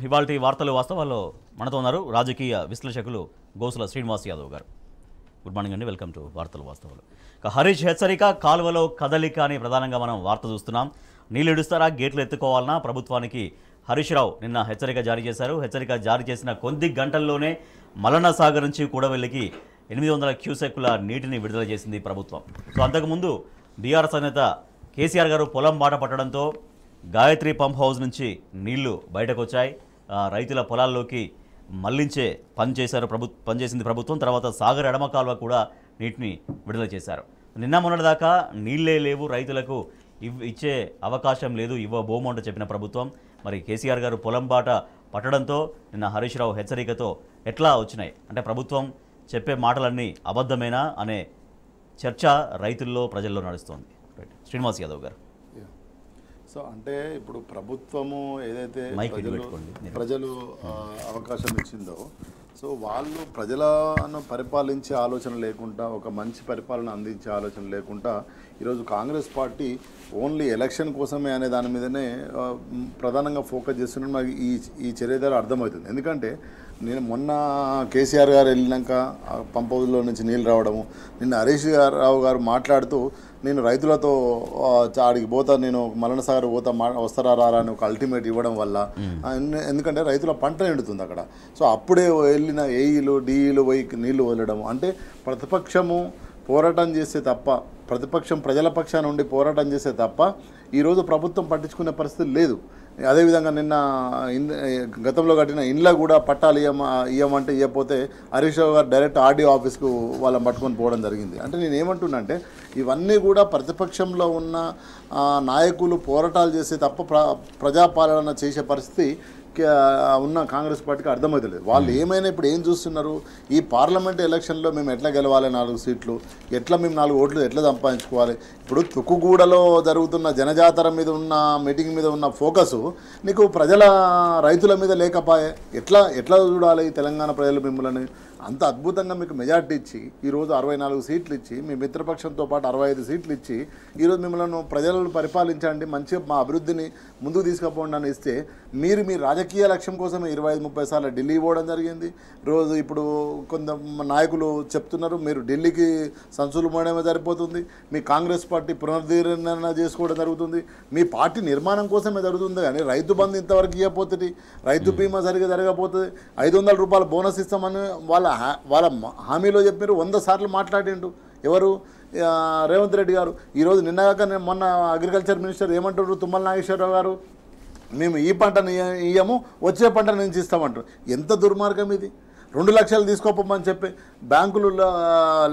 ఇవాల్టి వార్తలు వాస్తవాల్లో మనతో ఉన్నారు రాజకీయ విశ్లేషకులు గోసుల శ్రీనివాస్ యాదవ్ గారు. గుడ్ మార్నింగ్ అండి, వెల్కమ్ టు వార్తలు వాస్తవాలు. హరీష్ హెచ్చరిక, కాలువలో కదలిక అని ప్రధానంగా మనం వార్త చూస్తున్నాం. నీళ్ళు ఇడుస్తారా, గేట్లు ఎత్తుకోవాలన్నా ప్రభుత్వానికి హరీష్ రావు నిన్న హెచ్చరిక జారీ చేశారు. హెచ్చరిక జారీ చేసిన కొద్ది గంటల్లోనే మలన సాగర్ నుంచి కూడవెల్లికి 800 క్యూసెక్కుల నీటిని విడుదల చేసింది ప్రభుత్వం. సో అంతకుముందు బీఆర్ఎస్ నేత కేసీఆర్ గారు పొలం బాట పట్టడంతో గాయత్రి పంప్ హౌస్ నుంచి నీళ్లు బయటకు వచ్చాయి. రైతుల పొలాల్లోకి మళ్లించే పనిచేసింది ప్రభుత్వం. తర్వాత సాగర్ ఎడమ కాలువ కూడా నీటిని విడుదల చేశారు. నిన్న మొన్నటిదాకా నీళ్లే లేవు, రైతులకు ఇచ్చే అవకాశం లేదు, ఇవ్వబోము అంటూ చెప్పిన ప్రభుత్వం మరి కేసీఆర్ గారు పొలం బాట పట్టడంతో నిన్న హరీష్ రావు హెచ్చరికతో ఎట్లా వచ్చినాయి అంటే ప్రభుత్వం చెప్పే మాటలన్నీ అబద్ధమేనా అనే చర్చ రైతుల్లో ప్రజల్లో నడుస్తోంది. శ్రీనివాస్ యాదవ్ గారు. సో అంటే ఇప్పుడు ప్రభుత్వము ఏదైతే ప్రజలు అవకాశం ఇచ్చిందో, సో వాళ్ళు ప్రజలను పరిపాలించే ఆలోచన లేకుండా, ఒక మంచి పరిపాలన అందించే ఆలోచన లేకుండా ఈరోజు కాంగ్రెస్ పార్టీ ఓన్లీ ఎలక్షన్ కోసమే అనే దాని మీదనే ప్రధానంగా ఫోకస్ చేస్తున్న నాకు ఈ చర్య ద్వారా అర్థమవుతుంది. ఎందుకంటే నేను మొన్న కేసీఆర్ గారు వెళ్ళినాక పంప్ హౌస్లో నుంచి నీళ్ళు రావడము, నిన్న హరీష్ రావు గారు మాట్లాడుతూ నేను రైతులతో ఆడికి పోతా, నేను మలన సాగర్ పోతా, వస్తారా రారా అని ఒక అల్టిమేట్ ఇవ్వడం వల్ల, ఎందుకంటే రైతుల పంట నిండుతుంది అక్కడ. సో అప్పుడే వెళ్ళిన ఏఈలు డిఈలు పోయి నీళ్లు వదలడం అంటే ప్రతిపక్షము పోరాటం చేస్తే తప్ప, ప్రతిపక్షం ప్రజల పక్షాన ఉండి పోరాటం చేస్తే తప్ప ఈరోజు ప్రభుత్వం పట్టించుకునే పరిస్థితి లేదు. అదేవిధంగా నిన్న గతంలో కట్టిన ఇండ్ల కూడా పట్టాలు ఇవ్వమంటే ఇవ్వకపోతే హరీష్ రావు గారు డైరెక్ట్ ఆర్డీఓ ఆఫీస్కు వాళ్ళని పట్టుకొని పోవడం జరిగింది. అంటే నేను ఏమంటున్నా అంటే ఇవన్నీ కూడా ప్రతిపక్షంలో ఉన్న నాయకులు పోరాటాలు చేస్తే తప్ప ప్రజాపాలన చేసే పరిస్థితి ఉన్న కాంగ్రెస్ పార్టీకి అర్థమవుతలేదు. వాళ్ళు ఏమైనా ఇప్పుడు ఏం చూస్తున్నారు, ఈ పార్లమెంట్ ఎలక్షన్లో మేము ఎట్లా గెలవాలి, 4 సీట్లు ఎట్లా, మేము 4 ఓట్లు ఎట్లా సంపాదించుకోవాలి. ఇప్పుడు తుక్కుగూడలో జరుగుతున్న జనజాతర మీద ఉన్న మీటింగ్ మీద ఉన్న ఫోకసు నీకు రైతుల మీద లేకపోయే ఎట్లా చూడాలి. తెలంగాణ ప్రజలు మిమ్మల్ని అంత అద్భుతంగా మీకు మెజార్టీ ఇచ్చి ఈరోజు 64 సీట్లు ఇచ్చి, మీ మిత్రపక్షంతో పాటు 65 సీట్లు ఇచ్చి ఈరోజు మిమ్మల్ని ప్రజలను పరిపాలించండి, మంచిగా మా అభివృద్ధిని ముందుకు తీసుకుపోండి అని ఇస్తే మీరు మీ రాజకీయ లక్ష్యం కోసమే 25-30 సార్లు ఢిల్లీ పోవడం జరిగింది. రోజు ఇప్పుడు కొంత నాయకులు చెప్తున్నారు మీరు ఢిల్లీకి సంచులు మోయడమే సరిపోతుంది, మీ కాంగ్రెస్ పార్టీ పునరుద్ధరణ చేసుకోవడం జరుగుతుంది, మీ పార్టీ నిర్మాణం కోసమే జరుగుతుంది. కానీ రైతు బంధు ఇంతవరకు ఇవ్వకపోతుంది, రైతు బీమా సరిగా జరగకపోతుంది, 500 రూపాయలు బోనస్ ఇస్తామని వాళ్ళ హామీలో చెప్పారు. 100 సార్లు మాట్లాడిండు ఎవరు, రేవంత్ రెడ్డి గారు. ఈరోజు నిన్నగాక మొన్న అగ్రికల్చర్ మినిస్టర్ ఏమంటారు, తుమ్మల నాగేశ్వరరావు గారు, మేము ఈ పంటను ఇయ్యము, వచ్చే పంటను నుంచి ఇస్తామంటారు. ఎంత దుర్మార్గం ఇది. 2 లక్షలు తీసుకోపోమని చెప్పి బ్యాంకులు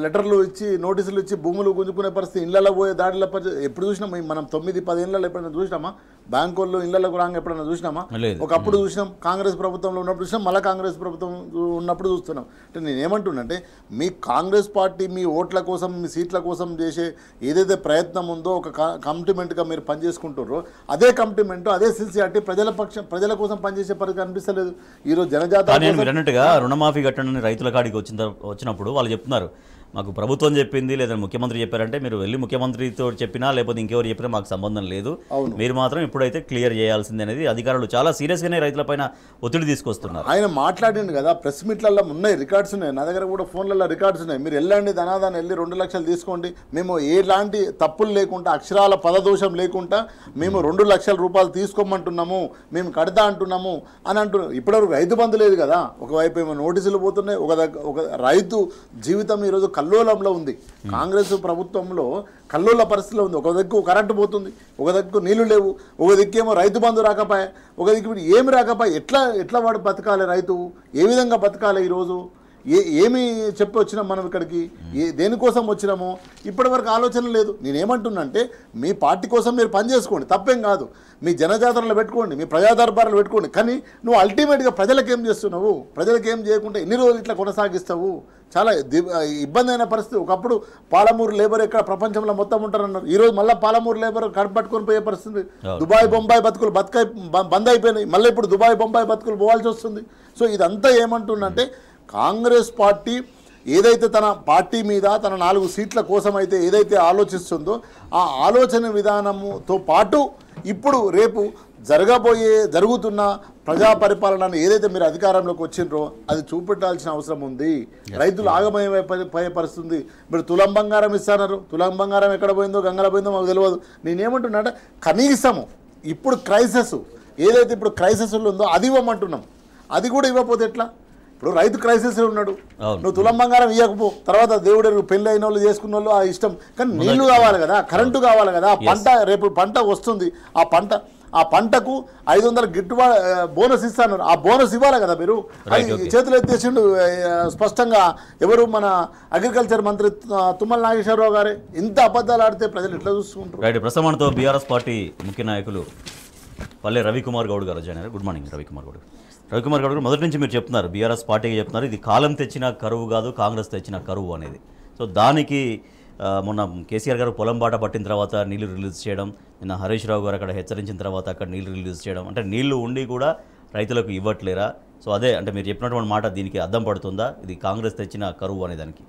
లెటర్లు ఇచ్చి, నోటీసులు ఇచ్చి భూములు గుంజుకునే పరిస్థితి, ఇళ్లలో పోయే దాడిలో ఎప్పుడు చూసినాం మనం 9-10 ఏళ్ళలో ఎప్పుడైనా చూసినామా? బ్యాంకు వాళ్ళు ఇళ్లకు రాగా ఎప్పుడైనా చూసినామా? ఒకప్పుడు చూసినాం, కాంగ్రెస్ ప్రభుత్వంలో ఉన్నప్పుడు చూసినాం, మళ్ళీ కాంగ్రెస్ ప్రభుత్వం ఉన్నప్పుడు చూస్తున్నాం. అంటే నేనేమంటున్నానంటే మీ కాంగ్రెస్ పార్టీ మీ ఓట్ల కోసం, మీ సీట్ల కోసం చేసే ఏదైతే ప్రయత్నం ఉందో, ఒక కమిట్మెంట్గా మీరు పనిచేసుకుంటారో అదే కమిట్మెంట్, అదే సిన్సియారిటీ ప్రజల కోసం పనిచేసే పరిస్థితి అనిపిస్తలేదు. ఈరోజు జనజాతర రుణమాఫీ కట్టండి రైతుల కాడికి వచ్చినప్పుడు వాళ్ళు చెప్తున్నారు మాకు ప్రభుత్వం చెప్పింది లేదా ముఖ్యమంత్రి చెప్పారంటే మీరు వెళ్ళి ముఖ్యమంత్రితో చెప్పినా లేకపోతే ఇంకెవరు చెప్పినా మాకు సంబంధం లేదు, మీరు మాత్రం ఇప్పుడైతే క్లియర్ చేయాల్సింది అనేది అధికారులు చాలా సీరియస్గానే రైతులపైన ఒత్తిడి తీసుకొస్తున్నారు. ఆయన మాట్లాడిండు కదా, ప్రెస్ మీట్లలో ఉన్నాయి, రికార్డ్స్ ఉన్నాయి, నా దగ్గర కూడా ఫోన్లలో రికార్డ్స్ ఉన్నాయి. మీరు వెళ్ళండి, ధనాదాన్ని వెళ్ళి 2 లక్షలు తీసుకోండి, మేము ఎలాంటి తప్పులు లేకుండా, అక్షరాల పదదోషం లేకుండా మేము 2 లక్షల రూపాయలు తీసుకోమంటున్నాము, మేము కడతా అంటున్నాము అని అంటున్నారు. ఇప్పటివరకు రైతు బంధు లేదు కదా, ఒకవైపు ఏమో నోటీసులు పోతున్నాయి, ఒక రైతు జీవితం ఈరోజు కల్లోలంలో ఉంది. కాంగ్రెస్ ప్రభుత్వంలో కల్లోల పరిస్థితిలో ఉంది. ఒక దిక్కు కరెంటు పోతుంది, ఒక దిక్కు నీళ్లు లేవు, ఒక దిక్కేమో రైతు బంధు రాకపోయా, ఒక దిక్కు ఏమి రాకపోయా, ఎట్లా వాడు బతకాలి, రైతు ఏ విధంగా బతకాలి, ఈరోజు ఏమి చెప్పి వచ్చినాం మనం ఇక్కడికి, దేనికోసం వచ్చినామో ఇప్పటివరకు ఆలోచన లేదు. నేనేమంటున్నానంటే మీ పార్టీ కోసం మీరు పనిచేసుకోండి, తప్పేం కాదు, మీ జనజాతరలు పెట్టుకోండి, మీ ప్రజా దర్బార్లు పెట్టుకోండి. కానీ నువ్వు అల్టిమేట్గా ప్రజలకేం చేస్తున్నావు, ప్రజలకేం చేయకుండా ఎన్ని రోజులు ఇట్లా కొనసాగిస్తావు? చాలా ఇబ్బంది అయిన పరిస్థితి. ఒకప్పుడు పాలమూరు లేబర్ ఎక్కడ ప్రపంచంలో మొత్తం ఉంటారన్నారు, ఈరోజు మళ్ళీ పాలమూరు లేబర్ కడపట్టుకొని పోయే పరిస్థితి. దుబాయ్ బొంబాయి బతుకులు బంద్ అయిపోయినాయి, మళ్ళీ ఇప్పుడు దుబాయ్ బొంబాయి బతుకులు పోవాల్సి వస్తుంది. సో ఇదంతా ఏమంటుందంటే కాంగ్రెస్ పార్టీ ఏదైతే తన పార్టీ మీద తన 4 సీట్ల కోసం అయితే ఏదైతే ఆలోచిస్తుందో ఆ ఆలోచన విధానముతో పాటు ఇప్పుడు రేపు జరుగుతున్న ప్రజా పరిపాలన ఏదైతే మీరు అధికారంలోకి వచ్చిండ్రో అది చూపెట్టాల్సిన అవసరం ఉంది. రైతులు ఆగమయమైపోయే పరిస్థితుంది. మీరు తులం బంగారం ఇస్తున్నారు, తులం బంగారం ఎక్కడ పోయిందో గంగల పోయిందో మాకు తెలియదు. నేనేమంటున్నా కనీసము ఇప్పుడు క్రైసిస్ ఏదైతే ఇప్పుడు క్రైసిస్ ఉందో అది ఇవ్వమంటున్నాం. అది కూడా ఇవ్వకపోతే ఎట్లా? ఇప్పుడు రైతు క్రైసిస్ ఉన్నాడు, నువ్వు తులం బంగారం ఇవ్వకపో, తర్వాత దేవుడు పెళ్ళి అయిన వాళ్ళు చేసుకున్న వాళ్ళు ఆ ఇష్టం, కానీ నీళ్లు కావాలి కదా, కరెంటు కావాలి కదా, పంట రేపు పంట వస్తుంది, ఆ పంటకు 500 గిట్టుబాటు బోనస్ ఇస్తాను, ఆ బోనస్ ఇవ్వాలి కదా మీరు. చేతులు ఎత్తేసిండు స్పష్టంగా ఎవరు మన అగ్రికల్చర్ మంత్రి తుమ్మల నాగేశ్వరరావు గారే. ఇంత అబద్ధాలు ఆడితే ప్రజలు ఎట్లా చూసుకుంటారు? ప్రస్తుతంతో బీఆర్ఎస్ పార్టీ ముఖ్య నాయకులు పల్లె రవికుమార్ గౌడ్ గారు జాయిన్ అయ్యారు. Good morning Ravikumar Goud. రవికుమార్ గౌడ్ గారు, మొదటి నుంచి మీరు చెప్తున్నారు బీఆర్ఎస్ పార్టీకి చెప్తున్నారు ఇది కాలం తెచ్చిన కరువు కాదు, కాంగ్రెస్ తెచ్చిన కరువు అనేది. సో దానికి మొన్న కేసీఆర్ గారు పొలం బాట పట్టిన తర్వాత నీళ్లు రిలీజ్ చేయడం, నిన్న హరీష్ రావు గారు అక్కడ హెచ్చరించిన తర్వాత అక్కడ నీళ్లు రిలీజ్ చేయడం, అంటే నీళ్లు ఉండి కూడా రైతులకు ఇవ్వట్లేరా? సో అదే అంటే మీరు చెప్పినటువంటి మాట దీనికి అద్దం పడుతుందా, ఇది కాంగ్రెస్ తెచ్చిన కరువు అనే దానికి?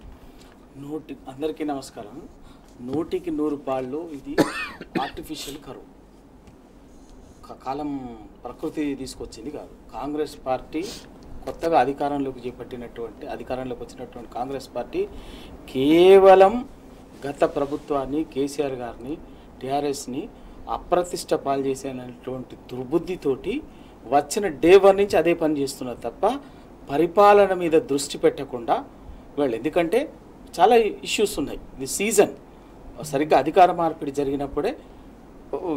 అందరికీ నమస్కారం. 100కి 100 పాళ్ళు ఇది ఆర్టిఫిషియల్ కరువు, కాలం ప్రకృతి తీసుకొచ్చింది కాదు. కాంగ్రెస్ పార్టీ కొత్తగా అధికారంలోకి వచ్చినటువంటి కాంగ్రెస్ పార్టీ కేవలం గత ప్రభుత్వాన్ని, కేసీఆర్ గారిని, టీఆర్ఎస్ని అప్రతిష్ట పాలు చేసేటువంటి దుర్బుద్ధితోటి వచ్చిన డే 1 నుంచి అదే పని చేస్తున్నారు తప్ప పరిపాలన మీద దృష్టి పెట్టకుండా వాళ్ళు. ఎందుకంటే చాలా ఇష్యూస్ ఉన్నాయి. ఇది సీజన్, సరిగ్గా అధికార మార్పిడి జరిగినప్పుడే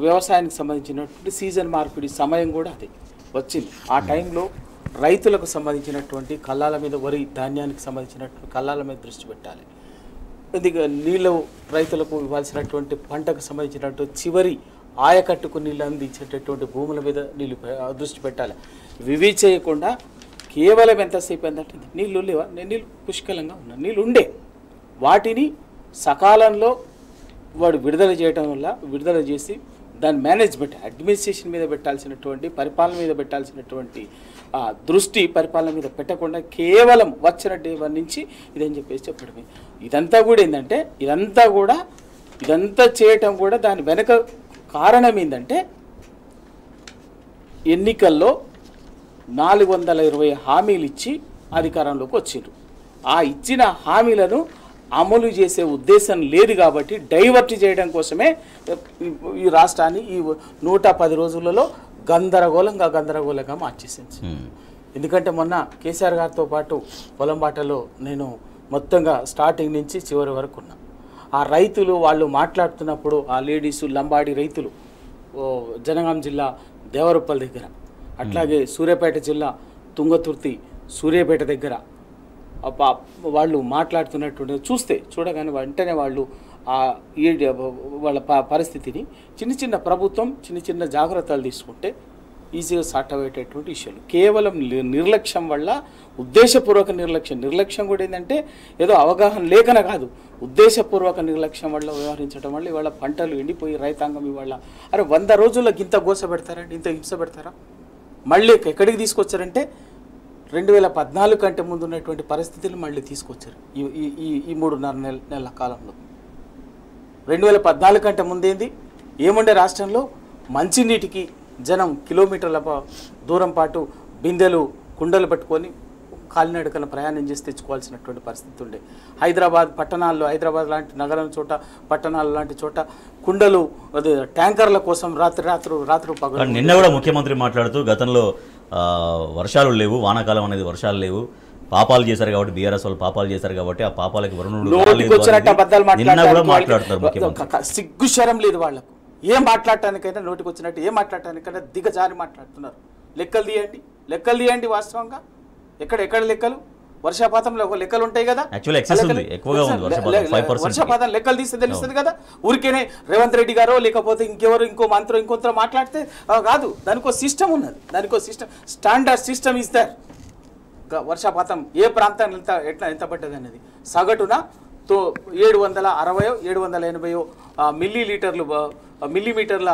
వ్యవసాయానికి సంబంధించినటువంటి సీజన్ మార్పిడి సమయం కూడా అది వచ్చింది. ఆ టైంలో రైతులకు సంబంధించినటువంటి కళ్ళాల మీద, వరి ధాన్యానికి సంబంధించినటువంటి కళ్ళాల మీద దృష్టి పెట్టాలి. నీళ్ళు రైతులకు ఇవ్వాల్సినటువంటి పంటకు సంబంధించినటువంటి చివరి ఆయకట్టుకు నీళ్ళు అందించేటటువంటి భూముల మీద దృష్టి పెట్టాలి. ఇవి చేయకుండా కేవలం ఎంతసేపు ఏంటంటే నీళ్ళు లేవా, నీళ్ళు పుష్కలంగా ఉన్నాయి, నీళ్ళు ఉండే వాటిని సకాలంలో వాడు విడుదల చేసి దాని మేనేజ్మెంట్, అడ్మినిస్ట్రేషన్ మీద పెట్టాల్సినటువంటి, పరిపాలన మీద పెట్టాల్సినటువంటి దృష్టి పరిపాలన మీద పెట్టకుండా కేవలం వచ్చిన డే 1 నుంచి ఇదని చెప్పేసి చెప్పడమే. ఇదంతా కూడా ఏంటంటే ఇదంతా చేయటం కూడా దాని వెనక కారణం ఏంటంటే ఎన్నికల్లో 420 హామీలు ఇచ్చి అధికారంలోకి వచ్చిండ్రు. ఆ ఇచ్చిన హామీలను అమలు చేసే ఉద్దేశం లేదు కాబట్టి డైవర్ట్ చేయడం కోసమే ఈ రాష్ట్రాన్ని ఈ 110 రోజులలో గందరగోళంగా మార్చేసింది. ఎందుకంటే మొన్న కేసీఆర్ గారితో పాటు పొలం బాటలో నేను మొత్తంగా స్టార్టింగ్ నుంచి చివరి వరకు ఉన్నా. ఆ రైతులు వాళ్ళు మాట్లాడుతున్నప్పుడు, ఆ లేడీసు లంబాడి రైతులు జనగాం జిల్లా దేవరూపల్ దగ్గర, అట్లాగే సూర్యాపేట జిల్లా తుంగతుర్తి సూర్యాపేట దగ్గర వాళ్ళు మాట్లాడుతున్నటువంటి చూడగానే వెంటనే వాళ్ళు వాళ్ళ పరిస్థితిని చిన్న ప్రభుత్వం చిన్న జాగ్రత్తలు తీసుకుంటే ఈజీగా సార్ట్ అయ్యేటటువంటి ఇష్యూలు. కేవలం నిర్లక్ష్యం వల్ల, ఉద్దేశపూర్వక నిర్లక్ష్యం కూడా ఏంటంటే ఏదో అవగాహన లేకన కాదు, ఉద్దేశపూర్వక నిర్లక్ష్యం వల్ల వ్యవహరించడం వల్ల ఇవాళ పంటలు ఎండిపోయి రైతాంగం ఇవాళ 100 రోజులకు ఇంత గోస పెడతారండి, ఇంత హింస పెడతారా? మళ్ళీ ఎక్కడికి తీసుకొచ్చారంటే 2014 కంటే ముందు ఉన్నటువంటి పరిస్థితులు మళ్ళీ తీసుకొచ్చారు ఈ 3.5 నెలల కాలంలో. 2014 కంటే ముందేంది ఏముండే రాష్ట్రంలో? మంచినీటికి జనం కిలోమీటర్ల దూరం పాటు బిందెలు కుండలు పట్టుకొని కాలినడకన ప్రయాణం చేసి తెచ్చుకోవాల్సినటువంటి పరిస్థితి ఉండే. హైదరాబాద్ లాంటి నగరం చోట, పట్టణాలు లాంటి చోట కుండలు ట్యాంకర్ల కోసం రాత్రి పగలు. నిన్న కూడా ముఖ్యమంత్రి మాట్లాడుతూ గతంలో వర్షాలు లేవు, వానాకాలం అనేది వర్షాలు లేవు, పాపాలు చేశారు కాబట్టి, బీఆర్ఎస్ వాళ్ళు పాపాలు చేశారు కాబట్టి ఆ పాపాలకి వరుణుడు మాట్లాడుతున్నారు. సిగ్గు శరం లేదు వాళ్ళకు. ఏం మాట్లాడటానికైనా నోటికి వచ్చినట్టు ఏం మాట్లాడటానికైనా దిగజారి మాట్లాడుతున్నారు. లెక్కలు తీయండి వాస్తవంగా. ఎక్కడ లెక్కలు? వర్షపాతంలో లెక్కలు ఉంటాయి కదా, వర్షపాతం లెక్కలు తీస్తే తెలుస్తుంది కదా. ఊరికేనే రేవంత్ రెడ్డి గారో లేకపోతే ఇంకో మంత్రో ఇంకొంత మాట్లాడితే కాదు. దానికో సిస్టమ్ ఉన్నది, స్టాండర్డ్ సిస్టమ్ ఇస్తారు. వర్షపాతం ఏ ప్రాంతాన్ని ఎంత పడ్డది అనేది సగటున 760 780 మిల్లీమీటర్ల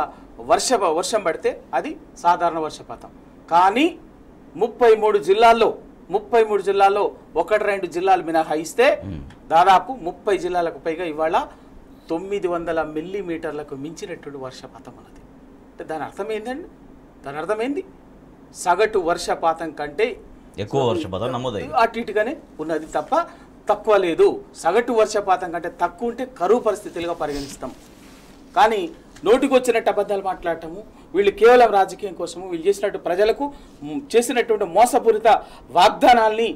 వర్షం పడితే అది సాధారణ వర్షపాతం. కానీ 33 జిల్లాల్లో 1-2 జిల్లాలు మినహాయిస్తే దాదాపు 30 జిల్లాలకు పైగా ఇవాళ 900 మిల్లీమీటర్లకు మించినటువంటి వర్షపాతం అన్నది. అంటే దాని అర్థం ఏంది? సగటు వర్షపాతం కంటే ఎక్కువ వర్షపాతం నమోదైంది, అటు ఇటుగానే ఉన్నది తప్ప తక్కువ లేదు. సగటు వర్షపాతం కంటే తక్కువ ఉంటే కరువు పరిస్థితులుగా పరిగణిస్తాం. కానీ నోటికి వచ్చినట్టు అబద్ధాలు మాట్లాడటము, వీళ్ళు కేవలం రాజకీయం కోసము వీళ్ళు చేసినట్టు ప్రజలకు చేసినటువంటి మోసపూరిత వాగ్దానాల్ని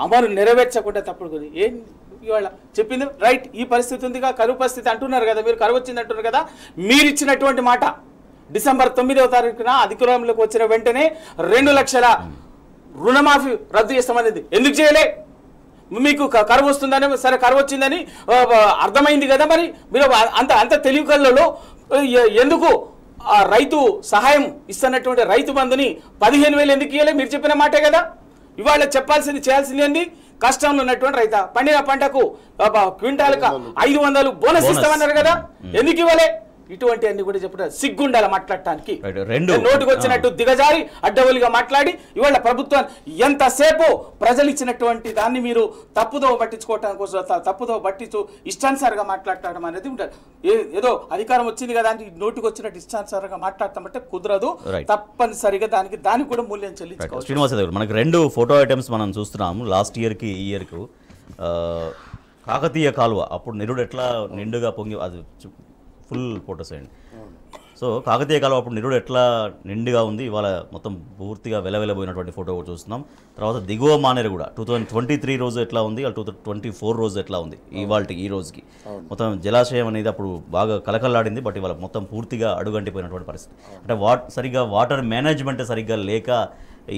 అమలు నెరవేర్చకుండా తప్పుడు ఏం ఇవాళ చెప్పింది రైట్. ఈ పరిస్థితి ఉందిగా, కరువు పరిస్థితి అంటున్నారు కదా, మీరు కరువు వచ్చింది అంటున్నారు కదా. మీరు ఇచ్చినటువంటి మాట డిసెంబర్ 9వ తారీఖున అధికారంలోకి వచ్చిన వెంటనే 2 లక్షల రుణమాఫీ రద్దు చేస్తామనేది ఎందుకు చేయలే? మీకు కరువు వస్తుందని, సరే కరువు వచ్చిందని అర్థమైంది కదా, మరి మీరు అంత తెలివి కళ్ళలో ఎందుకు రైతు సహాయం ఇస్తున్నటువంటి రైతు బంధుని 15,000 ఎందుకు ఇవ్వలే? మీరు చెప్పిన మాటే కదా. ఇవాళ చెప్పాల్సింది చేయాల్సింది ఏంది? కష్టంలో ఉన్నటువంటి రైత పండిన పంటకు క్వింటాల్కి 500 బోనస్ ఇస్తామన్నారు కదా, ఎందుకు ఇవ్వలే? ఇటువంటి అన్ని కూడా చెప్పడం సిగ్గుండాల మాట్లాడటానికి. నోటికి వచ్చినట్టు దిగజారి అడ్డవలిగా మాట్లాడి ఇవాళ ప్రభుత్వాన్ని ఎంతసేపు ప్రజలు ఇచ్చినటువంటి దాన్ని మీరు తప్పుదో పట్టించుకోవటం కోసం తప్పుదో పట్టించు ఇష్టానుసారంగా మాట్లాడటం అనేది ఉంటుంది. ఏదో అధికారం వచ్చింది కదా అని నోటికి వచ్చినట్టు ఇష్టానుసారంగా మాట్లాడతామంటే కుదరదు. తప్పనిసరిగా దానికి కూడా మూల్యం చెల్లించుకోవాలి. శ్రీనివాస గారు, మనకు 2 ఫోటో ఐటమ్స్ మనం చూస్తున్నాము. లాస్ట్ ఇయర్కి ఈ ఇయర్కు కాకతీయ కాలువ అప్పుడు నిరుడు ఎట్లా నిండుగా పొంగి, అది ఫుల్ ఫోటోస్ అండి. సో కాకతీయ కాలం అప్పుడు నిరుడు ఎట్లా నిండుగా ఉంది, ఇవాళ మొత్తం పూర్తిగా వెలవెలబోయినటువంటి ఫోటో కూడా చూస్తున్నాం. తర్వాత దిగువ మానేరు కూడా 2023 రోజు ఎట్లా ఉంది, 2024 రోజు ఎట్లా ఉంది, ఈ రోజుకి మొత్తం జలాశయం అనేది అప్పుడు బాగా కలకల్లాడింది. బట్ ఇవాళ మొత్తం పూర్తిగా అడుగంటిపోయినటువంటి పరిస్థితి. అంటే సరిగ్గా వాటర్ మేనేజ్మెంట్ సరిగ్గా లేక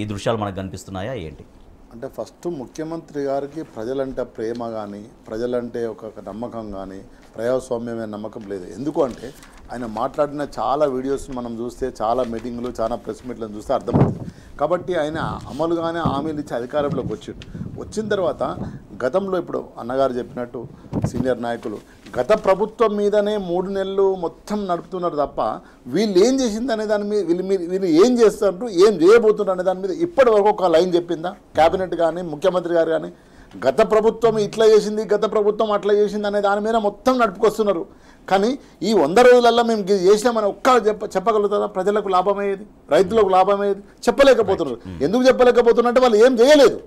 ఈ దృశ్యాలు మనకు కనిపిస్తున్నాయా ఏంటి? అంటే ఫస్ట్ ముఖ్యమంత్రి గారికి ప్రజలంటే ప్రేమ కానీ, ప్రజలంటే ఒక నమ్మకం కానీ, ప్రజాస్వామ్యమైన నమ్మకం లేదు. ఎందుకు అంటే ఆయన మాట్లాడిన చాలా వీడియోస్ మనం చూస్తే, చాలా మీటింగ్లు, చాలా ప్రెస్ మీట్లను చూస్తే అర్థమవుతుంది. కాబట్టి ఆయన అమలుగానే హామీలు ఇచ్చి అధికారంలోకి వచ్చిన తర్వాత గతంలో ఇప్పుడు అన్నగారు చెప్పినట్టు సీనియర్ నాయకులు గత ప్రభుత్వం మీదనే 3 నెలలు మొత్తం నడుపుతున్నారు తప్ప వీళ్ళు ఏం చేసింది అనే దాని మీద వీళ్ళు ఏం చేస్తారు, ఏం చేయబోతున్నారు అనే దాని మీద ఇప్పటి వరకు ఒక లైన్ చెప్పిందా క్యాబినెట్ కానీ, ముఖ్యమంత్రి గారు కానీ? గత ప్రభుత్వం ఇట్లా చేసింది, గత ప్రభుత్వం అట్లా చేసింది అనే దాని మీద మొత్తం నడుపుకొస్తున్నారు. కానీ ఈ 100 రోజులలో మేము చేసినామని చెప్పగలుగుతారా? ప్రజలకు లాభమయ్యేది, రైతులకు లాభమయ్యేది చెప్పలేకపోతున్నారు. ఎందుకు చెప్పలేకపోతున్నారు అంటే వాళ్ళు ఏం చేయలేదు.